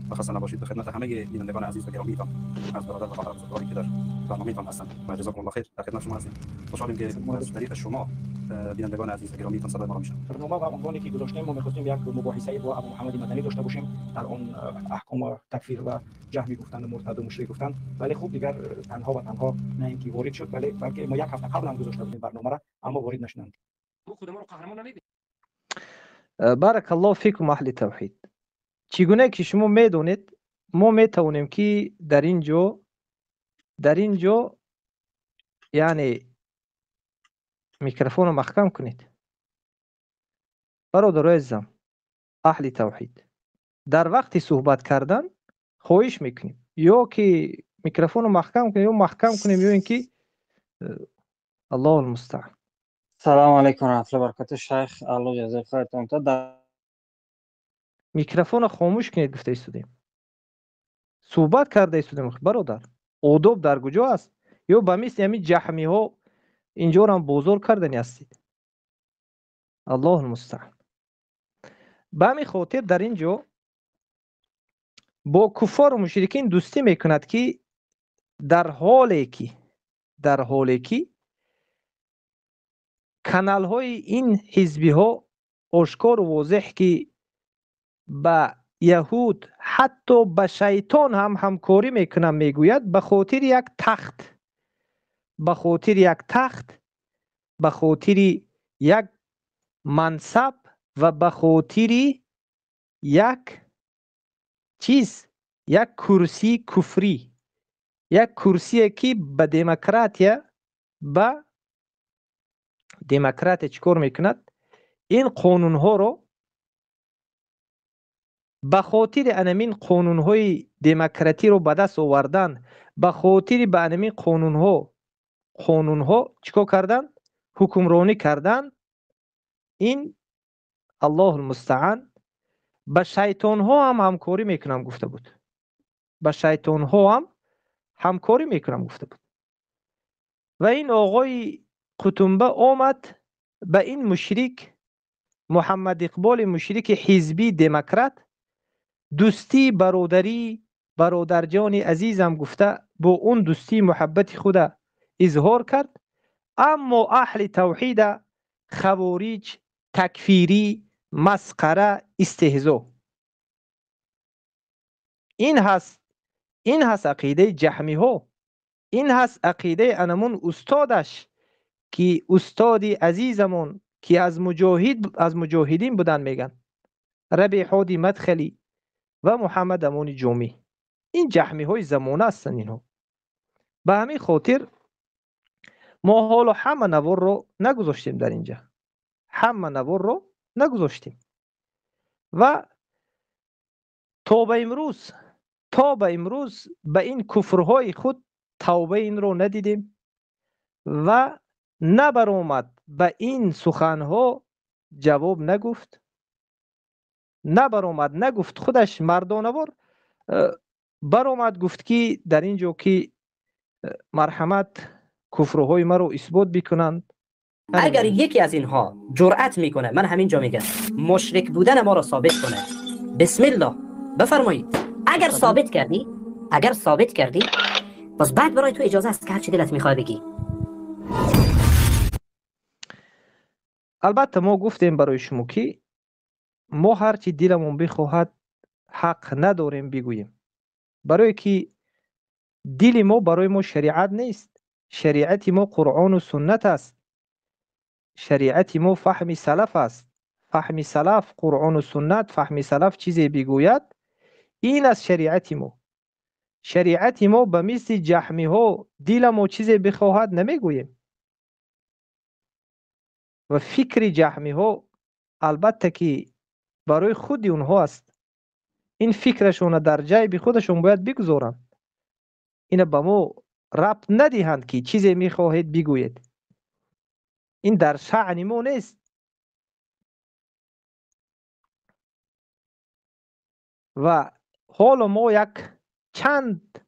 و خسته نباشید به خدمت همه بینندگان عزیز و گرامیتان از برادر و خواهر بزرگواری که در برنامه‌تان هستند و جزاكم الله خیر در خدمت شما هستیم خوشحالیم که از طریق شما بینندگان عزیز و گرامیتان صدای ما را میشنوید برنامه و عنوانی که گذاشتیم ما می‌خواستیم یک مباحثه با ابو محمد مدنی داشته باشیم در اون احکام تکفیر و جهمی گفتن و مرتد و مشرک گفتن ولی خوب دیگر تنها و تنها نه اینکه وارد شد بلکه ما یک هفته قبل هم گذاشته بودیم برنامه را اما وارد نشدند خود ما رو قهرمان نمی‌بینیم بارک الله فیکم اهل توحید چگونه که شما میدونید ما میتونیم که در اینجا یعنی میکروفون رو محکم کنید برادر عزیزم اهل توحید در وقت صحبت کردن خواهش میکنیم یا که میکروفون رو محکم کنیم یا محکم کنیم یا اینکه الله المستعان سلام علیکم و رحمت الله و برکاته شیخ الله جزای خیرتون در میکروفون خاموش کنید گفته ایستادیم صحبت کرده ایستادیم برادر آداب در کجا است یا به مثل همین جهمی ها اینجا هم بزرگ کردنی هستید الله المستعان به همین خاطر در اینجا با کفار و مشرکین دوستی میکند که در حالی که کانال های این حزبی ها آشکار و واضح که به یهود حتی به شیطان هم همکاری میکنم میگوید به خاطر یک تخت به خاطر یک منصب و به خاطر یک چیز یک کرسی کفری یک کرسی که به دموکرات چیکار میکند این قانون ها رو به خاطر انمین قانون‌های دموکراتی رو به دست آوردن، به خاطر به انمین قانون‌ها چیکار کردن؟ حکمرانی کردن. این الله المستعان به شیطان‌ها هم همکاری میکنم گفته بود. به شیطان‌ها هم همکاری میکنم گفته بود. و این آقای قطنبه آمد به این مشرک محمد اقبال مشرک حزبی دموکرات دوستی برادری برادرجان عزیزم گفته با اون دوستی محبت خود اظهار کرد، اما اهل توحید خوارج تکفیری مسخره استهزا. این هست عقیده جهمی ها. این هست عقیده انمون استادش که استاد عزیزمون که از مجاهدین بودن میگن ربیع حادی مدخلی و محمد امون جومی. این جهمی های زمانه هستن اینها. به همین خاطر ما حالا همه نوار رو نگذاشتیم در اینجا، همه نوار رو نگذاشتیم و تا به امروز به این کفرهای خود توبه این رو ندیدیم و نبرآمد به این سخنها جواب نگفت، نبرآمد نگفت. خودش مردانوار برآمد گفت که در اینجا که مرحمت کفرهای ما رو اثبات بکنند. اگر یکی از اینها جرأت میکنه، من همینجا میگم، مشرک بودن ما رو ثابت کنه، بسم الله بفرمایید. اگر ثابت کردی پس بعد برای تو اجازه است که هر چی دلت میخواد بگی. البته ما گفتیم برای شما که ما هر چی دلمون بخواهد حق نداریم بگوییم، برای که دل ما برای ما شریعت نیست. شریعت ما قرآن و سنت است. شریعت ما فهم سلف است. فهم سلف قرآن و سنت، فهم سلف چیزی بگوید این از شریعت ما. شریعت ما به مثل جهمی ها دل ما چیزی بخواهد نمیگوییم و فکر جهمی ها البته که برای خود اونها است. این فکرشون در جیب خودشون باید بگذارند. این به ما ربط ندهند که چیزی میخواهید بگویید. این در شأن ما نیست. و حالا ما یک چند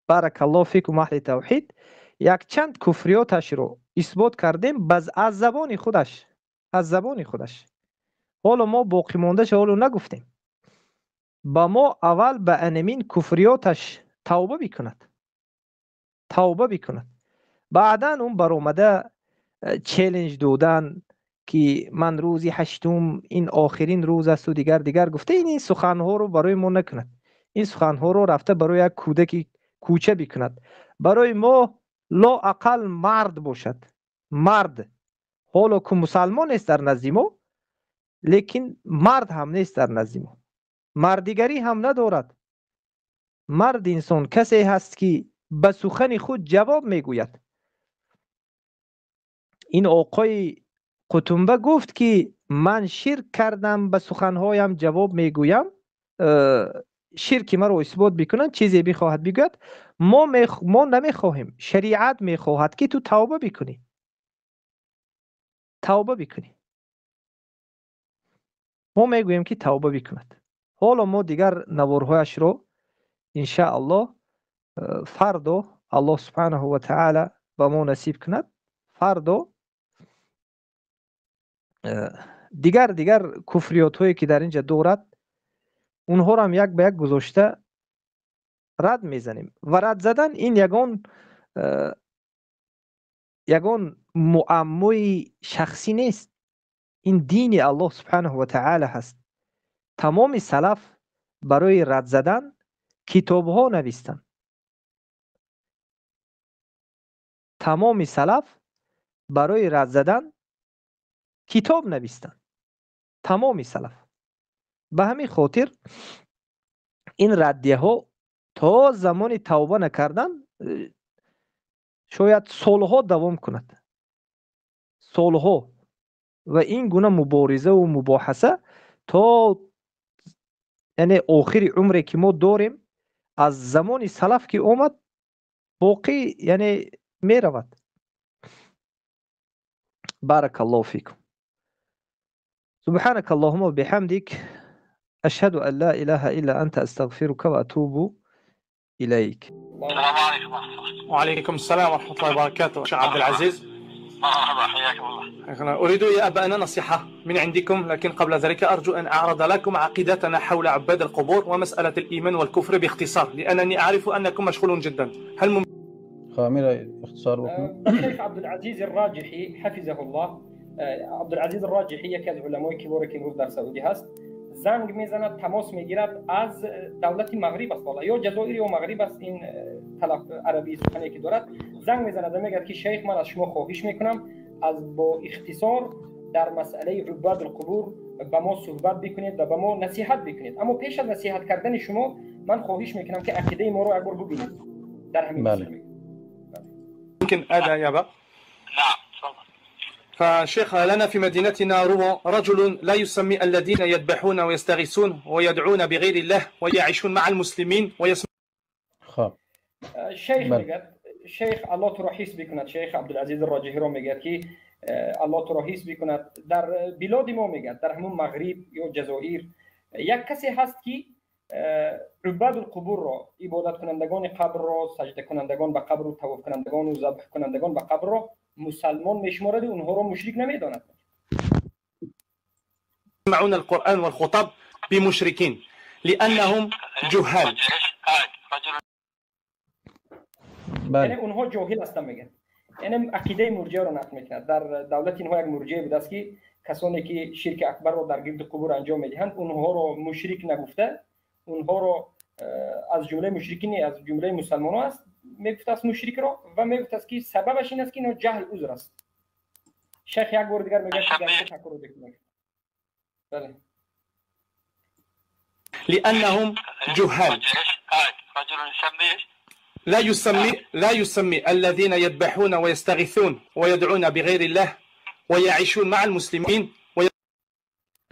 بارک الله فیکم اهل توحید یک چند کفریاتش رو اثبات کردیم از زبان خودش. حالا ما باقی ماندهش حالا نگفتیم. با ما اول به انمین کفریاتش توبه بکند. بعدا اون برآمده چالش دادن که من روزی 8 این آخرین روز است و دیگر گفته. این سخنها رو برای ما نکند. این سخنها رو رفته برای یک کودک کوچه بکند. برای ما لا اقل مرد باشد. مرد حالا که مسلمان است در نزد ما، لیکن مرد هم نیست در نزد ما. مردیگری هم ندارد. مرد انسان کسی هست که به سخن خود جواب میگوید. این آقای قطنبه گفت که من شرک کردم به سخنهایم جواب میگویم، شرک ما رو اثبات بکنن، چیزی بخواهد بگوید. ما نمیخواهیم. شریعت میخواهد که تو توبه بکنی. ما میگوییم که توبه بکند. حالا ما دیگر نوارهایش رو ان شاء الله فردا الله سبحانه و تعالی به ما نصیب کند، فردا دیگر کفریات هایی که در اینجا دارد اونها رو هم یک به یک گذاشته رد میزنیم. و رد زدن این یگان معمای شخصی نیست. این دین الله سبحانه و تعالی هست. تمام سلف برای رد زدن کتاب ها نوشتن. تمام سلف برای رد زدن کتاب نوشتن. تمام سلف. به همین خاطر این ردیه ها تا زمان توبه نکردن شاید سالها دوام کند. سالها. و این گونه مبارزه و مباحثه تا یعنی آخر عمری که ما داریم از زمان سلف که اومد باقی یعنی می رود. بارك الله فيكم. سبحانك اللهم وبحمدك أشهد أن لا إله إلا أنت أستغفرك وأتوب إليك. السلام عليكم. وعليكم السلام ورحمة الله وبركاته. شيخ عبد العزيز. مرحبا، حياكم الله. أريد يا أبانا نصيحة من عندكم، لكن قبل ذلك أرجو أن أعرض لكم عقيدتنا حول عباد القبور ومسألة الإيمان والكفر باختصار، لأنني أعرف أنكم مشغولون جدا. هل ممكن خامرة اختصار بكم؟ الشيخ عبد العزيز الراجحي حفظه الله، عبد العزيز الراجحي یکی از علمای کبار که امروز در سعودی هست، زنگ میزند، تماس میگیرد از دولت مغرب است، والا یا جزایر یا مغرب است، این عربی سخنی که دارد، زنگ میزند و میگه که شیخ من از شما خواهش میکنم از با اختصار در مسئله عباد القبور با ما صحبت بکنید و با ما نصیحت بکنید، اما پیش از نصیحت کردن شما من خواهش میکنم که عقیده ما رو یک بار ببینید در همین مسئله. ممكن أدعى يا أبا؟ نعم تفضل. فشيخ لنا في مدينتنا روما رجل لا يسمي الذين يذبحون ويستغيثون ويدعون بغير الله ويعيشون مع المسلمين ويسمع. خب شیخ میگه، شیخ الله تو را حفظ بکند، شیخ عبدالعزیز الراجحی را میگه که الله تو را حفظ بکند، در بلاد ما میگه در همون مغرب یا جزایر یک کسی هست که عباد القبور را، عبادت کنندگان قبر را، سجده کنندگان به قبر و طواف کنندگان و ذبح کنندگان به قبر را مسلمان میشمارد و اونها را مشرک نمیداند. يسمعون القرآن والخطب بمشركين لأنهم جهال. یعنی اونها جاهل هستند میگن، یعنی عقیده مرجئه را نقل میکنند. در دولت اینها یک مرجئه بوده است که کسانی که شرک اکبر را در گرد قبور انجام میدهند اونها را مشرک نگفته، اونها را از جمله مشرکین، از جمله مسلمانان است میگفته است مشرک را و میگفته است که سببش این است که اینا جهل عذر است. شیخ یک بار دیگر میگه که تکرار بکنید. بله. لأنهم جهال. لا يسمي الذين يذبحون ويستغيثون ويدعون بغير الله ويعيشون مع المسلمين.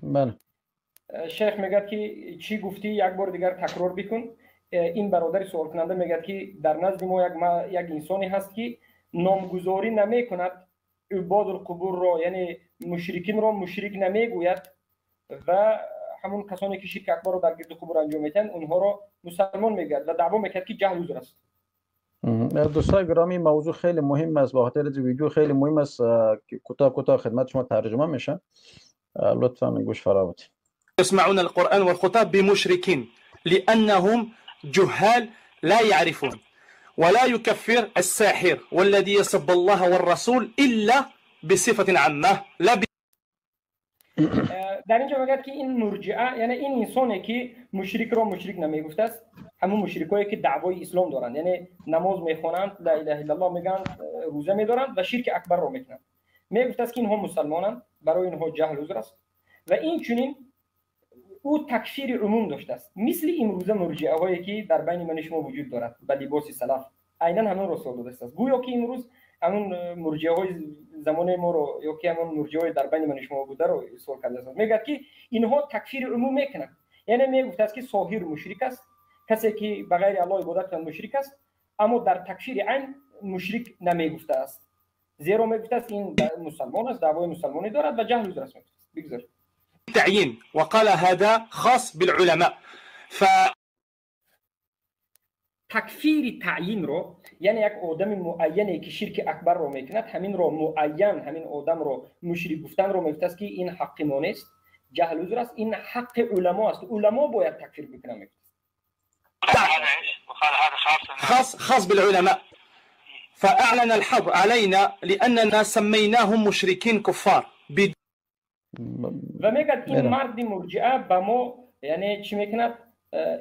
بله. شیخ میگه که چی گفتی یک بار دیگر تکرار بکن. این برادر سوال کننده میگه که در نزد ما یک انسانی هست که نامگذاری نمی کند عباد القبور را، یعنی مشرکین را مشرک نمیگوید و همون کسانی که شرک اکبر را در گرد قبور انجام میدن اونها را مسلمان میگوید و دعوا میکرد که جهل عذر است. دوستان گرامی موضوع خیلی مهم است، با خاطر ویدیو خیلی مهم است که کوتاه خدمت شما ترجمه میشه، لطفا گوش فراموش. يسمعون القرآن والخطاب بمشركين لأنهم جهال لا يعرفون، ولا يكفر الساحر والذي يسب الله والرسول إلا بصفة عامة لا در اینجا میگه که این مرجئه، یعنی این انسانی که مشرک را مشرک نمیگفته است، همون مشرکایی که دعوای اسلام دارند، یعنی نماز میخوانند، لا اله الا الله میگن، روزه میدارند و شرک اکبر را میکنند، میگفته است که اینها مسلمانند، برای اینها جهل عذر است و این چنین او تکفیر عموم داشته است، مثل امروزه مرجئه هایی که در بین من شما وجود دارد به لباس سلف، عیناً همون را سوال داشته است، گویا که امروز همون مرجئه های زمان ما رو یا که همون مرجئه های در بین من شما بوده رو سوال کرده است، میگه که اینها تکفیر عموم میکنند، یعنی میگفته است که ساحر مشرک است، کسی که به غیر الله عبادت کند مشرک است، اما در تکفیر عین مشرک نمیگفته است، زیرا میگفته است این مسلمان است، دعوای مسلمانی دارد و جهل عذر است. بگذار تعيين وقال هذا خاص بالعلماء. تکفیر تعیین رو، یعنی یک آدم معینی که شرک اکبر رو میکند، همین رو معین، همین آدم رو مشرک گفتن رو میگفته است که این حق ما نیست، جهل عذر است، این حق علما است، علما باید تکفیر بکنن. خاص بالعلماء. فأعلن الحرب علينا لأننا سميناهم مشركين كفار. و میگه این مرد مرجئه به ما، یعنی چی میکند،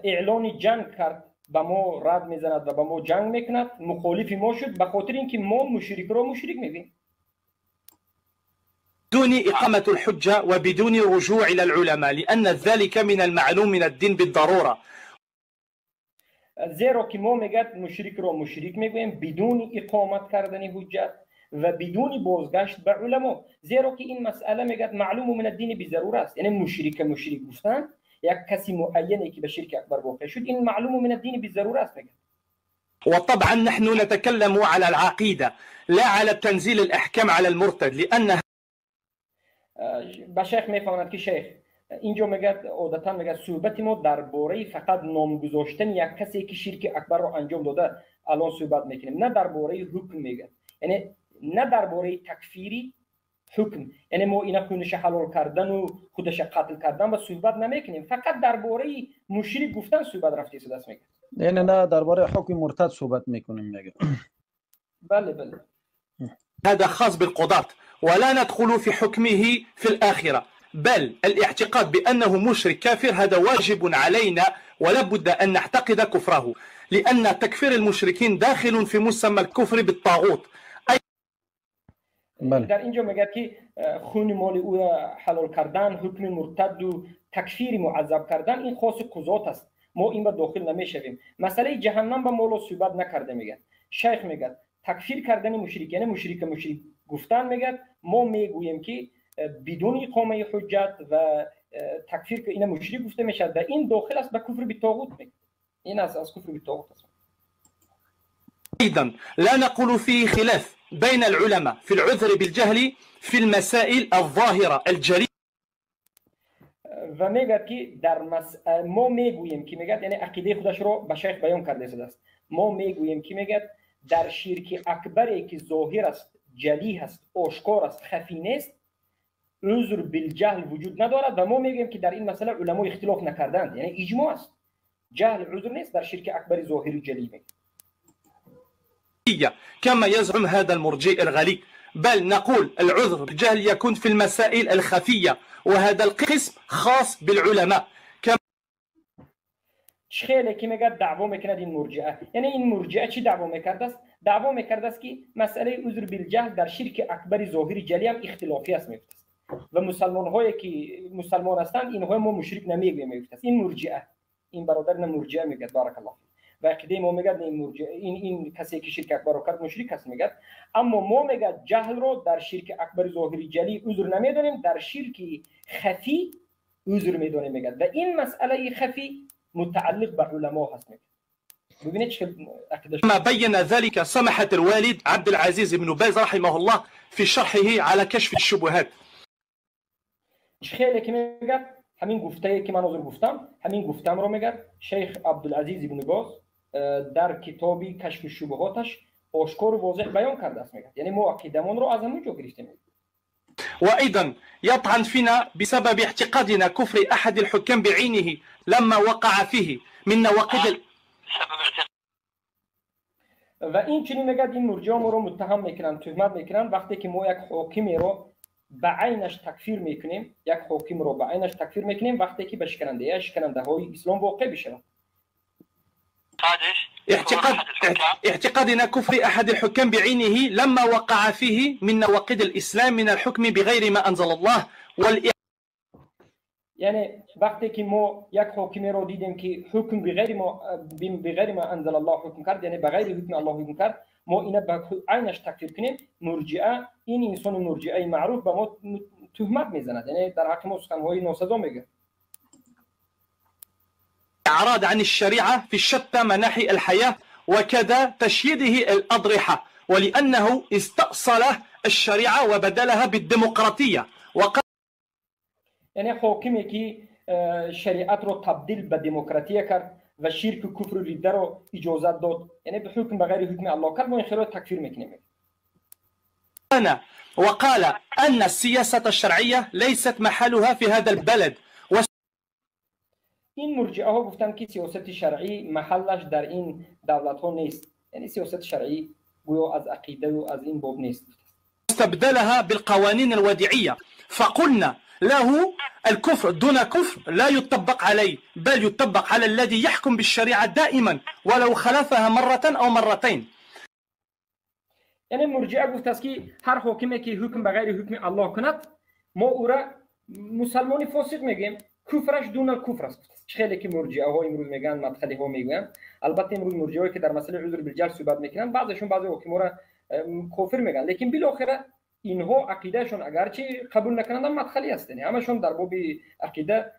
اعلان جنگ کرد، به ما رد میزند و به ما جنگ میکند، مخالف ما شد به خاطر اینکه ما مشرک را مشرک میگیم. بدون إقامة الحجة وبدون رجوع إلى العلماء لأن ذلك من المعلوم من الدين بالضرورة. زیرا که ما میگه مشرک را مشرک میگویم بدون اقامت کردن حجت و بدون بازگشت به علما، زیرا که این مسئله میگه معلوم من الدین بالضروره است. یعنی مشرک گفتن یک کسی معینی که به شرک اکبر واقع شد، این معلوم من الدین بالضروره است میگه. وطبعا نحن نتكلم على العقيدة لا على تنزيل الأحكام على المرتد لأن با شیخ میفهمند که شیخ اینجا میگه عادتا میگه صحبت ما درباره فقط نام گذاشتن یک کسی که شرک اکبر رو انجام داده الان صحبت میکنیم، نه درباره حکم میگه، یعنی نه درباره تکفیری حکم، یعنی ما اینا خونش حلال کردن و خودش قتل کردن و صحبت نمیکنیم، فقط درباره مشرک گفتن صحبت رفتی دست میگه. یعنی نه درباره حکم مرتد صحبت میکنیم میگه. بله بله. هذا خاص بالقضاة ولا ندخل في حكمه في الآخرة، بل الاعتقاد بأنه مشرك كافر هذا واجب علينا ولا بد أن نعتقد كفره، لأن تكفير المشركين داخل في مسمى الكفر بالطاغوت. در اینجا میگه که خون مال او حلال کردن، حکم مرتد و تکفیر معذب کردن این خاص قضات است، ما این به داخل نمیشویم. مسئله جهنم به مولا صحبت نکرده میگه. شیخ میگه تکفیر کردن مشرک، یعنی مشرک گفتن میگه ما میگوییم که بدون اقامه حجت و تکفیر که این مشرک گفته میشه، در این داخل است به کفر بالطاغوت میگه. این از کفر بالطاغوت است. ايضا لا نقول فيه خلاف بين العلماء في العذر بالجهل في المسائل الظاهرة الجلية. و میگه که در ما میگوییم که میگه، یعنی عقیده خودش رو به شیخ بیان کرده است، ما میگوییم که میگه در شرک اکبری که ظاهر است، جلی است، آشکار است، خفی نیست، عذر بالجهل وجود ندارد و ما میگیم که در این مسئله علما اختلاف نکردند، یعنی اجماع است، جهل عذر نیست در شرک اکبر ظاهری جلی میگه. كما يزعم هذا المرجئ الغلي، بل نقول العذر بالجهل يكون في المسائل الخفية وهذا القسم خاص بالعلماء. خیلی که میگه دعوا میکند این مرجئه، یعنی این مرجئه چی دعوا میکرده است؟ دعوا میکرده است که مسئله عذر بالجهل در شرک اکبر ظاهری جلی هم اختلافی است میگفت و مسلمان هایی که مسلمان هستند اینها ما مشرک نمیگیم میگفت. این مرجئه، این برادر نه مرجئه میگه بارک الله و عقیده ما میگه این مرجئه این کسی که شرک اکبر رو کرد مشرک است میگه، اما ما میگه جهل رو در شرک اکبر ظاهری جلی عذر نمیدونیم، در شرک خفی عذر میدونیم میگه و این مسئله خفی متعلق به علما هست میگه. ببینید چه عقیده. ما بين ذلك سماحة الوالد عبد العزيز بن باز رحمه الله في شرحه على كشف الشبهات. خیلی که میگه همین گفته که من حاضر گفتم، همین گفتم رو میگه شیخ عبدالعزیز بن باز در کتابی کشف الشبهاتش آشکار و واضح بیان کرده است میگه، یعنی ما عقیدمون رو از همون جا گرفتیم. وأيضا يطعن فينا بسبب اعتقادنا كفر أحد الحكام بعينه لما وقع فيه من نواقض و این چنین میگه این مرجع ما رو متهم میکنن، تهمت میکنن وقتی که ما یک حاکمی رو به عینش تکفیر میکنیم، یک حاکم رو به عینش تکفیر میکنیم وقتی که به شکننده های اسلام واقع بشه. اعتقادنا كفر أحد الحكام بعينه لما وقع فيه من نواقض الإسلام من الحكم بغير ما أنزل الله یعنی وقتی که ما یک حاکمی رو دیدیم که حکم بغیر ما انزل الله حکم کرد، یعنی بغیر حکم الله حکم کرد، ما اینا به عینش تکفیر کنیم، مرجئه این انسان مرجئه معروف به ما تهمت میزند، یعنی در حق ما سخنهای ناسزا میگه. أعراض عن الشريعة في شتى مناحي الحياة وكذا تشييده الأضرحة، ولأنه استأصل الشريعة وبدلها بالديمقراطية یعنی حاکمی که شریعت رو تبدیل به دموکراتی کرد و شرک و کفر و ریده رو اجازت داد، یعنی به حکم بغیر حکم الله کرد، ما این خیلی تکفیر میکنیم. وقال أن السياسة الشرعية ليست محلها في هذا البلد. این مرجئه ها گفتن که سیاست شرعی محلش در این دولت ها نیست، یعنی سیاست شرعی گویا از عقیده و از این باب نیست. استبدلها بالقوانين الوديعية، فقلنا له الكفر دون كفر لا يطبق عليه، بل يطبق على الذي يحكم بالشريعة دائما ولو خالفها مرة أو مرتين. یعنی مرجئه گفت است که هر حاکمی که حکم بغیر حکم الله کند ما او را مسلمانی فاسق میگیم، کفرش دون کفر است. خیلی که مرجئه ها امروز میگن، مدخلی ها میگن، البته امروز مرجئه که در مسئله عذر بالجهل صحبت میکنن، بعضیشون بعضی حکما را کافر میگن. لیکن بالاخره اینها عقیدهشون اگرچه قبول نکنند مدخلی هستند، همشون در باب عقیده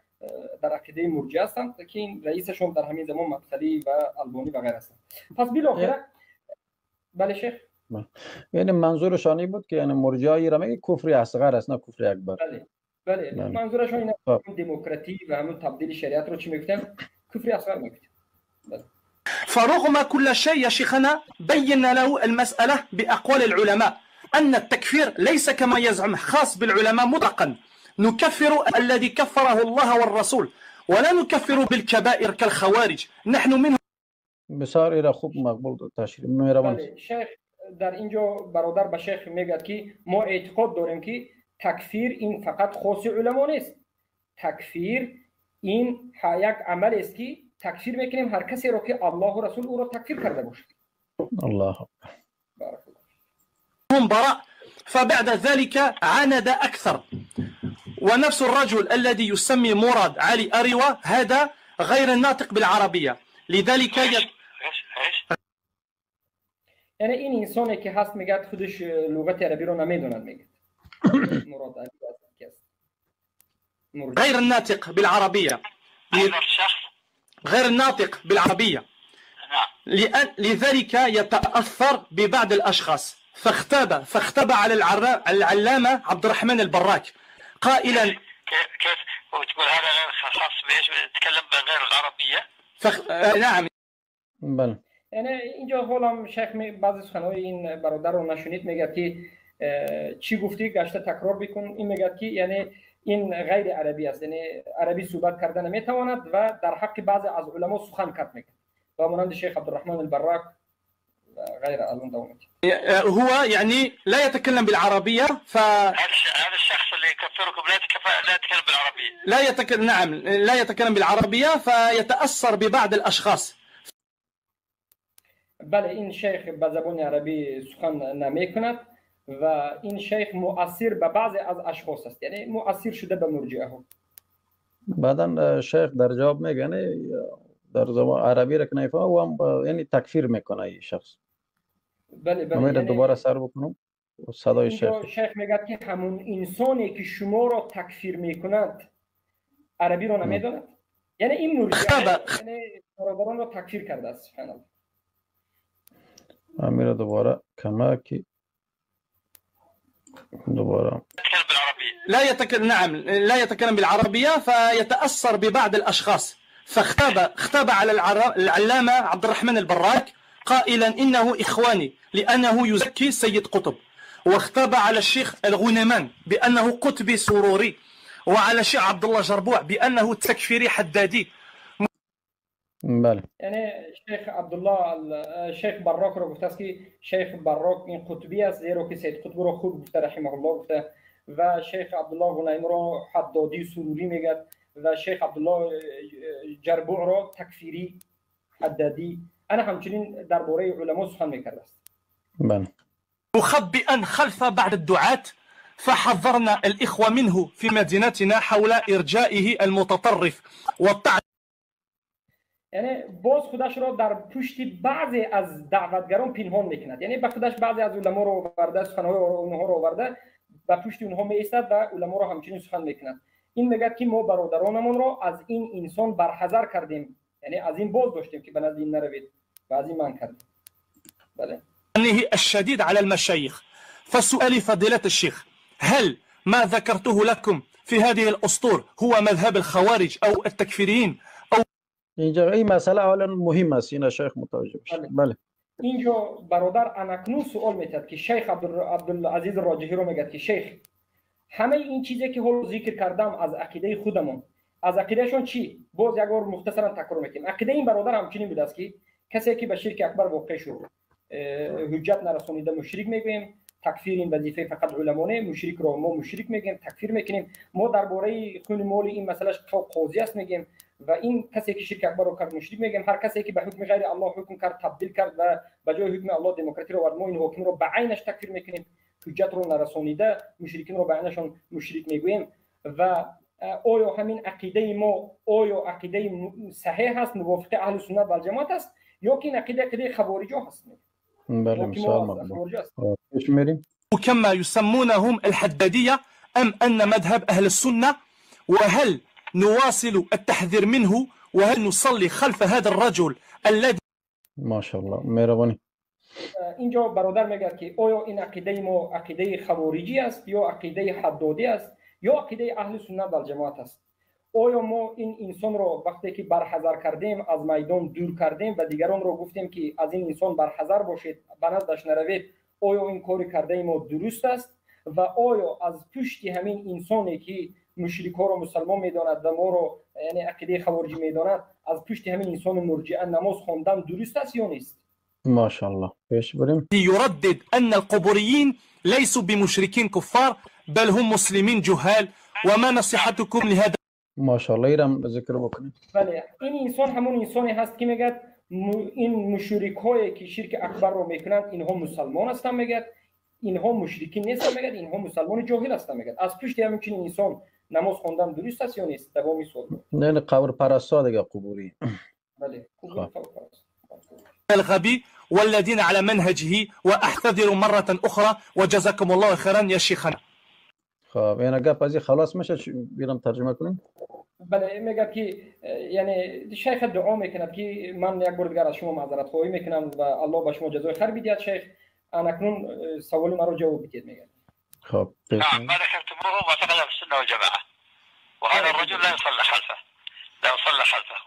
در عقیده مرجعه هستند که این رئیسشون در همین زمان مدخلی و البانی و غیره هستند. پس بالاخره بله شیخ، یعنی منظورشان این بود که یعنی مرجعه را میگه کفر اصغر است نه کفر اکبر. بله منظورشون اینه دموکراتی و همون تبدیل شریعت رو چی میگفتن؟ کفر اصغر میگفتن. فرغم كل شيء يا شيخنا بينا له المسألة بأقوال العلماء أن التكفير ليس كما يزعم خاص بالعلماء مطلقا، نكفر الذي كفره الله والرسول ولا نكفر بالكبائر كالخوارج. نحن منهم بسیار ایرا خوب مقبول تشریح مهربان. بله شیخ در اینجا برادر به شیخ میگه که ما اعتقاد داریم که تکفیر این فقط خاص علما نیست. تکفیر این یک عمل است که تکفیر میکنیم هر کسی رو که الله و رسول او رو تکفیر کرده باشه. الله هم براء. فبعد ذلك عاند أكثر، ونفس الرجل الذي يسمي مراد علي أريوة هذا غير الناطق بالعربية، لذلك یعنی این انسانی که هست میگه خودش لغت عربی رو نمیدوند، میگه مراد علی غير الناطق بالعربية، غير الناطق بالعربية، لذلك يتأثر ببعض الأشخاص. فاختب على العلامة عبد الرحمن البراك قائلا كيف وتقول هذا غير خاص بايش؟ بتتكلم بغير العربية؟ نعم بله. یعنی اینجا حالا شیخ بعضی سخنهای این برادر رو نشونید، میگه که چی گفتی گشته تکرار بکن. این میگه که یعنی این غیر عربی است، یعنی عربی صحبت کرده نمیتواند و در حق بعضی از علما سخن کرد میگه و مانند شیخ عبد الرحمن البراک غير الان دومت. هو يعني لا يتكلم بالعربية. هذا الشخص اللي يكفركم لا يتكلم بالعربية. نعم لا يتكلم بالعربية فيتأثر ببعض الأشخاص. بله این شیخ به زبان عربی سخن نمیکند و این شیخ مؤثر به بعضی از اشخاص است، یعنی مؤثر شده به مرجعه ها. بعدن شیخ در جواب میگه در زبان عربی را که نمیفهمه و هم یعنی تکفیر میکنه این شخص. بله یعنی دوباره سر بکنم صدای شیخ میگه که همون انسانی که شما را تکفیر میکند عربی رو نمیداند، یعنی این مرجعه یعنی برادران را تکفیر کرده است. سبحان الله. امیر دوباره کمکی دوباره نعم لا يتكلم بالعربية فيتأثر ببعض الأشخاص. فاختاب على العلامة عبد الرحمن البراك قائلا إنه إخواني لأنه يزكي سيد قطب، واختاب على الشيخ الغنيمان بأنه قطبي سروري، وعلى الشيخ عبد الله جربوع بأنه تكفيري حدادي. بله. یعنی شیخ عبدالله شیخ براک رو گفته است که شیخ براک این قطبی است، زیرا که سید قطب رو خوب گفته رحمه الله گفته، و شیخ عبدالله غنیمی رو حدادی سروری میگه و شیخ عبدالله جربوع رو تکفیری حدادی. انا همچنین درباره علما سخن میکرده است. بله. مخبئا خلف بعض الدعاة فحذرنا الإخوة منه في مدينتنا حول إرجائه المتطرف والطعن. یعنی باز خودش را در پشت بعضی از دعوتگران پنهان میکند، یعنی به خودش بعضی از علما رو آورده، سخنهای اونها رو آورده به پشت اونها میایستد و علما رو همچنین سخن میکند. این میگه که ما برادرانمون را از این انسان برحذر کردیم، یعنی از این باز داشتیم که به نزد این نروید و از این من کردیم. بله. الشديد على المشايخ. فسؤالي فضيلة الشيخ، هل ما ذكرته لكم في هذه الأسطور هو مذهب الخوارج أو التكفيريين أو اینجا این مسئله اولا مهم است، این شیخ متوجه بشه. بله. اینجا برادر انکنون سوال میتد که شیخ عبدالعزیز راجحی رو میگه که شیخ همه این چیزی که حالا ذکر کردم از عقیده خودمون، از عقیدهشون چی؟ باز یک بار مختصرا تکرار میکنیم. عقیده این برادر همچنین بوده است که کسی که به شرک اکبر واقع شد حجت نرسونیده مشرک میگیم، تکفیر این وظیفه فقط علمانه، مشرک رو ما مشرک میگیم، تکفیر میکنیم. ما درباره خون مال این مسئله قاضی است میگیم و این کسی که شرک اکبر رو کرد مشرک میگیم. هر کسی که به حکم غیر الله حکم کرد تبدیل کرد و به جای حکم الله دموکراسی رو آورد، ما این حکم رو به عینش تکفیر میکنیم. حجت رو نرسونیده مشرکین رو به عینشون مشرک میگوییم. و آیا همین عقیده ما آیا عقیده صحیح است موافق اهل سنت و جماعت است یا که این عقیده خوارجی هست؟ بله مثال مقبول. ايش ميري؟ كما يسمونهم الحدادية أم أن مذهب أهل السنة؟ وهل نواصل التحذير منه؟ وهل نصلي خلف هذا الرجل الذي ما شاء الله مهربانی. اینجا برادر میگه که آیا این عقیده ما عقیده خوارجی است یا عقیده حدادی است یا عقیده اهل سنت و جماعت است؟ آیا ما این انسان را وقتی که برحذر کردیم از میدان دور کردیم و دیگران را گفتیم که از این انسان برحذر باشید به نزدش نروید، آیا این کاری کرده ما درست است؟ و آیا از پشت همین انسانی که مشرکا را مسلمان میداند و ما را یعنی عقیده خوارجی میداند از پشت همین انسان مرجئه نماز خواندن درست است یا نیست؟ ما شاء الله. پیش بریم. يردد أن القبوريين ليسوا بمشركين كفار بل هم مسلمين جهال وما نصيحتكم لهذا؟ ما شاء الله ایرم ذکر بکنید. بله این انسان همون انسانی هست که میگه این مشرک هایی که شرک اکبر رو میکنند اینها مسلمان هستند، میگه اینها مشرکین نیستند، میگه اینها مسلمان جاهل هستند. میگه از پشت همین چنین انسان نماز خواندن درست است یا نیست؟ دوامی سوال. نه قبر پرستا دیگه قبوری. بله قبور الغبي والذين على منهجه واحتذر مرة أخرى وجزاكم الله خيرا يا شيخنا. خب اینا گپ از خلاص میشه بیرم ترجمه کنیم. بله میگه که یعنی شیخ دعا میکند که من یک بار دیگر از شما معذرت خواهی میکنم و الله به شما جزای خیر بدهد. شیخ اکنون سوال مرا جواب بدید. میگه خب نعم ما ذكرتموه معتقد السنة والجماعة وهذا الرجل لا يصلى خلفه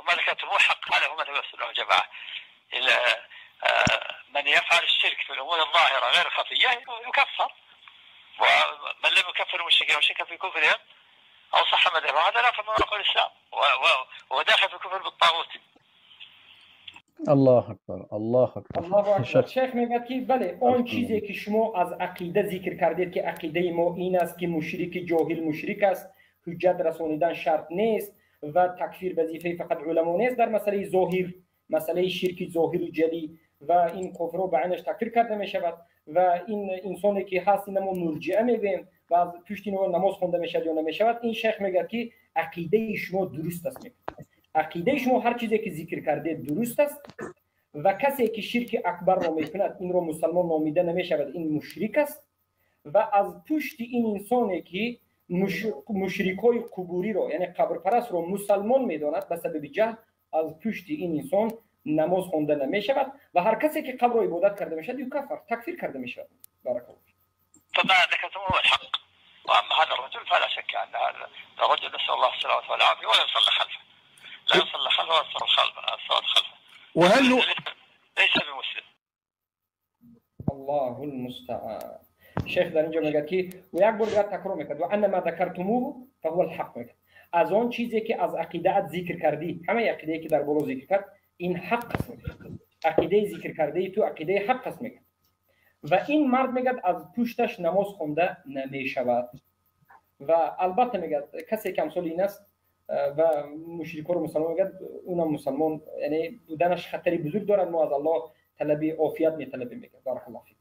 وما ذكرتموه حق على هم مذهب السنة والجماعة. من يفعل الشرك في الأمور الظاهرة غير خفية يكفر، ومن لم يكفر المشركين وشك في كفرهم أو صح مذهبه هذا لا من عقول الإسلام وهو داخل في الكفر بالطاغوت. الله اکبر الله اکبر. الله اکبر. شیخ میگه که بله آن چیزی که شما از عقیده ذکر کردید که عقیده ما این است که مشرک جاهل مشرک است، حجت رسانیدن شرط نیست و تکفیر وظیفه فقط علما نیست، در مسئله ظاهر مسئله شرک ظاهر و جلی و این کفر رو به عینش تکفیر کرده می شود و این انسانی که هست اینما مرجئه میگیم و از پشت اینو نماز خونده می شود یا نمی شود. این شیخ میگه که عقیده شما درست است. عقیده شما هر چیزی که ذکر کرده درست است و کسی که شرک اکبر را میکند این رو مسلمان نامیده نمی شود، این مشرک است و از پشت این انسانی که مشرکای قبوری رو یعنی قبر پرست رو مسلمان میداند به سبب جهل از پشت این انسان نماز خونده نمی شود و هر کسی که قبر عبادت کرده می شود یکفر تکفیر کرده می شود. بارک الله. طبعا ذكرتموه الحق، واما هذا الرجل فلا شك ان هذا الرجل نسال الله السلامه والعافيه ولا يصلى خلفه، لا يصلى خلفه ولا الصلاه خلفه. وهل ليس بمسلم. الله المستعان. شیخ در اینجا میگه که و یک بار دیگر تکرار میکرد و ان ما ذکرتموه فهو الحق. میگه از آن چیزی که از عقیده ذکر کردی، همه عقیده که در بالا ذکر کرد این حق است. عقیده ذکر کرده تو عقیده حق است. میگه و این مرد میگه از پشتش نماز خونده نمی شود و البته میگه کسی که امثال این است و مشرکا رو مسلمان میگه اونم مسلمان یعنی بودنش خطری بزرگ دارد. ما از الله طلب عافیت میطلبیم. میگه بارک الله فیک.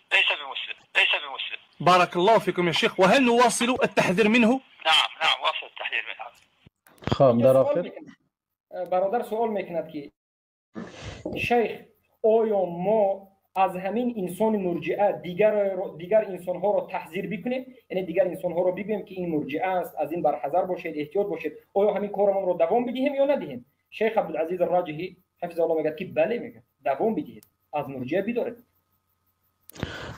ليس بمسلم. بارك الله فيكم يا شيخ. وهل نواصل التحذير منه؟ نعم واصل التحذير منه. خب در آخر برادر سوال میکند که شیخ آیا ما از همین انسان مرجئه دیگر انسان ها رو تحذیر بکنیم، یعنی دیگر انسان ها رو بگیم که این مرجئه است از این برحذر باشید احتیاط باشید، آیا همین کارمون رو دوام بدیم یا ندهیم؟ شیخ عبدالعزیز الراجحی حفظه الله میگه که بله، میگه دوام بدید، از مرجئه بدارید.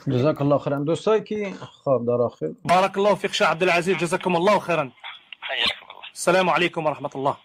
جزاك الله خيرا. دوستایی که خب در آخر بارك الله فيك شيخ عبد العزيز، جزاكم الله خيرا. حياكم الله. السلام عليكم ورحمة الله.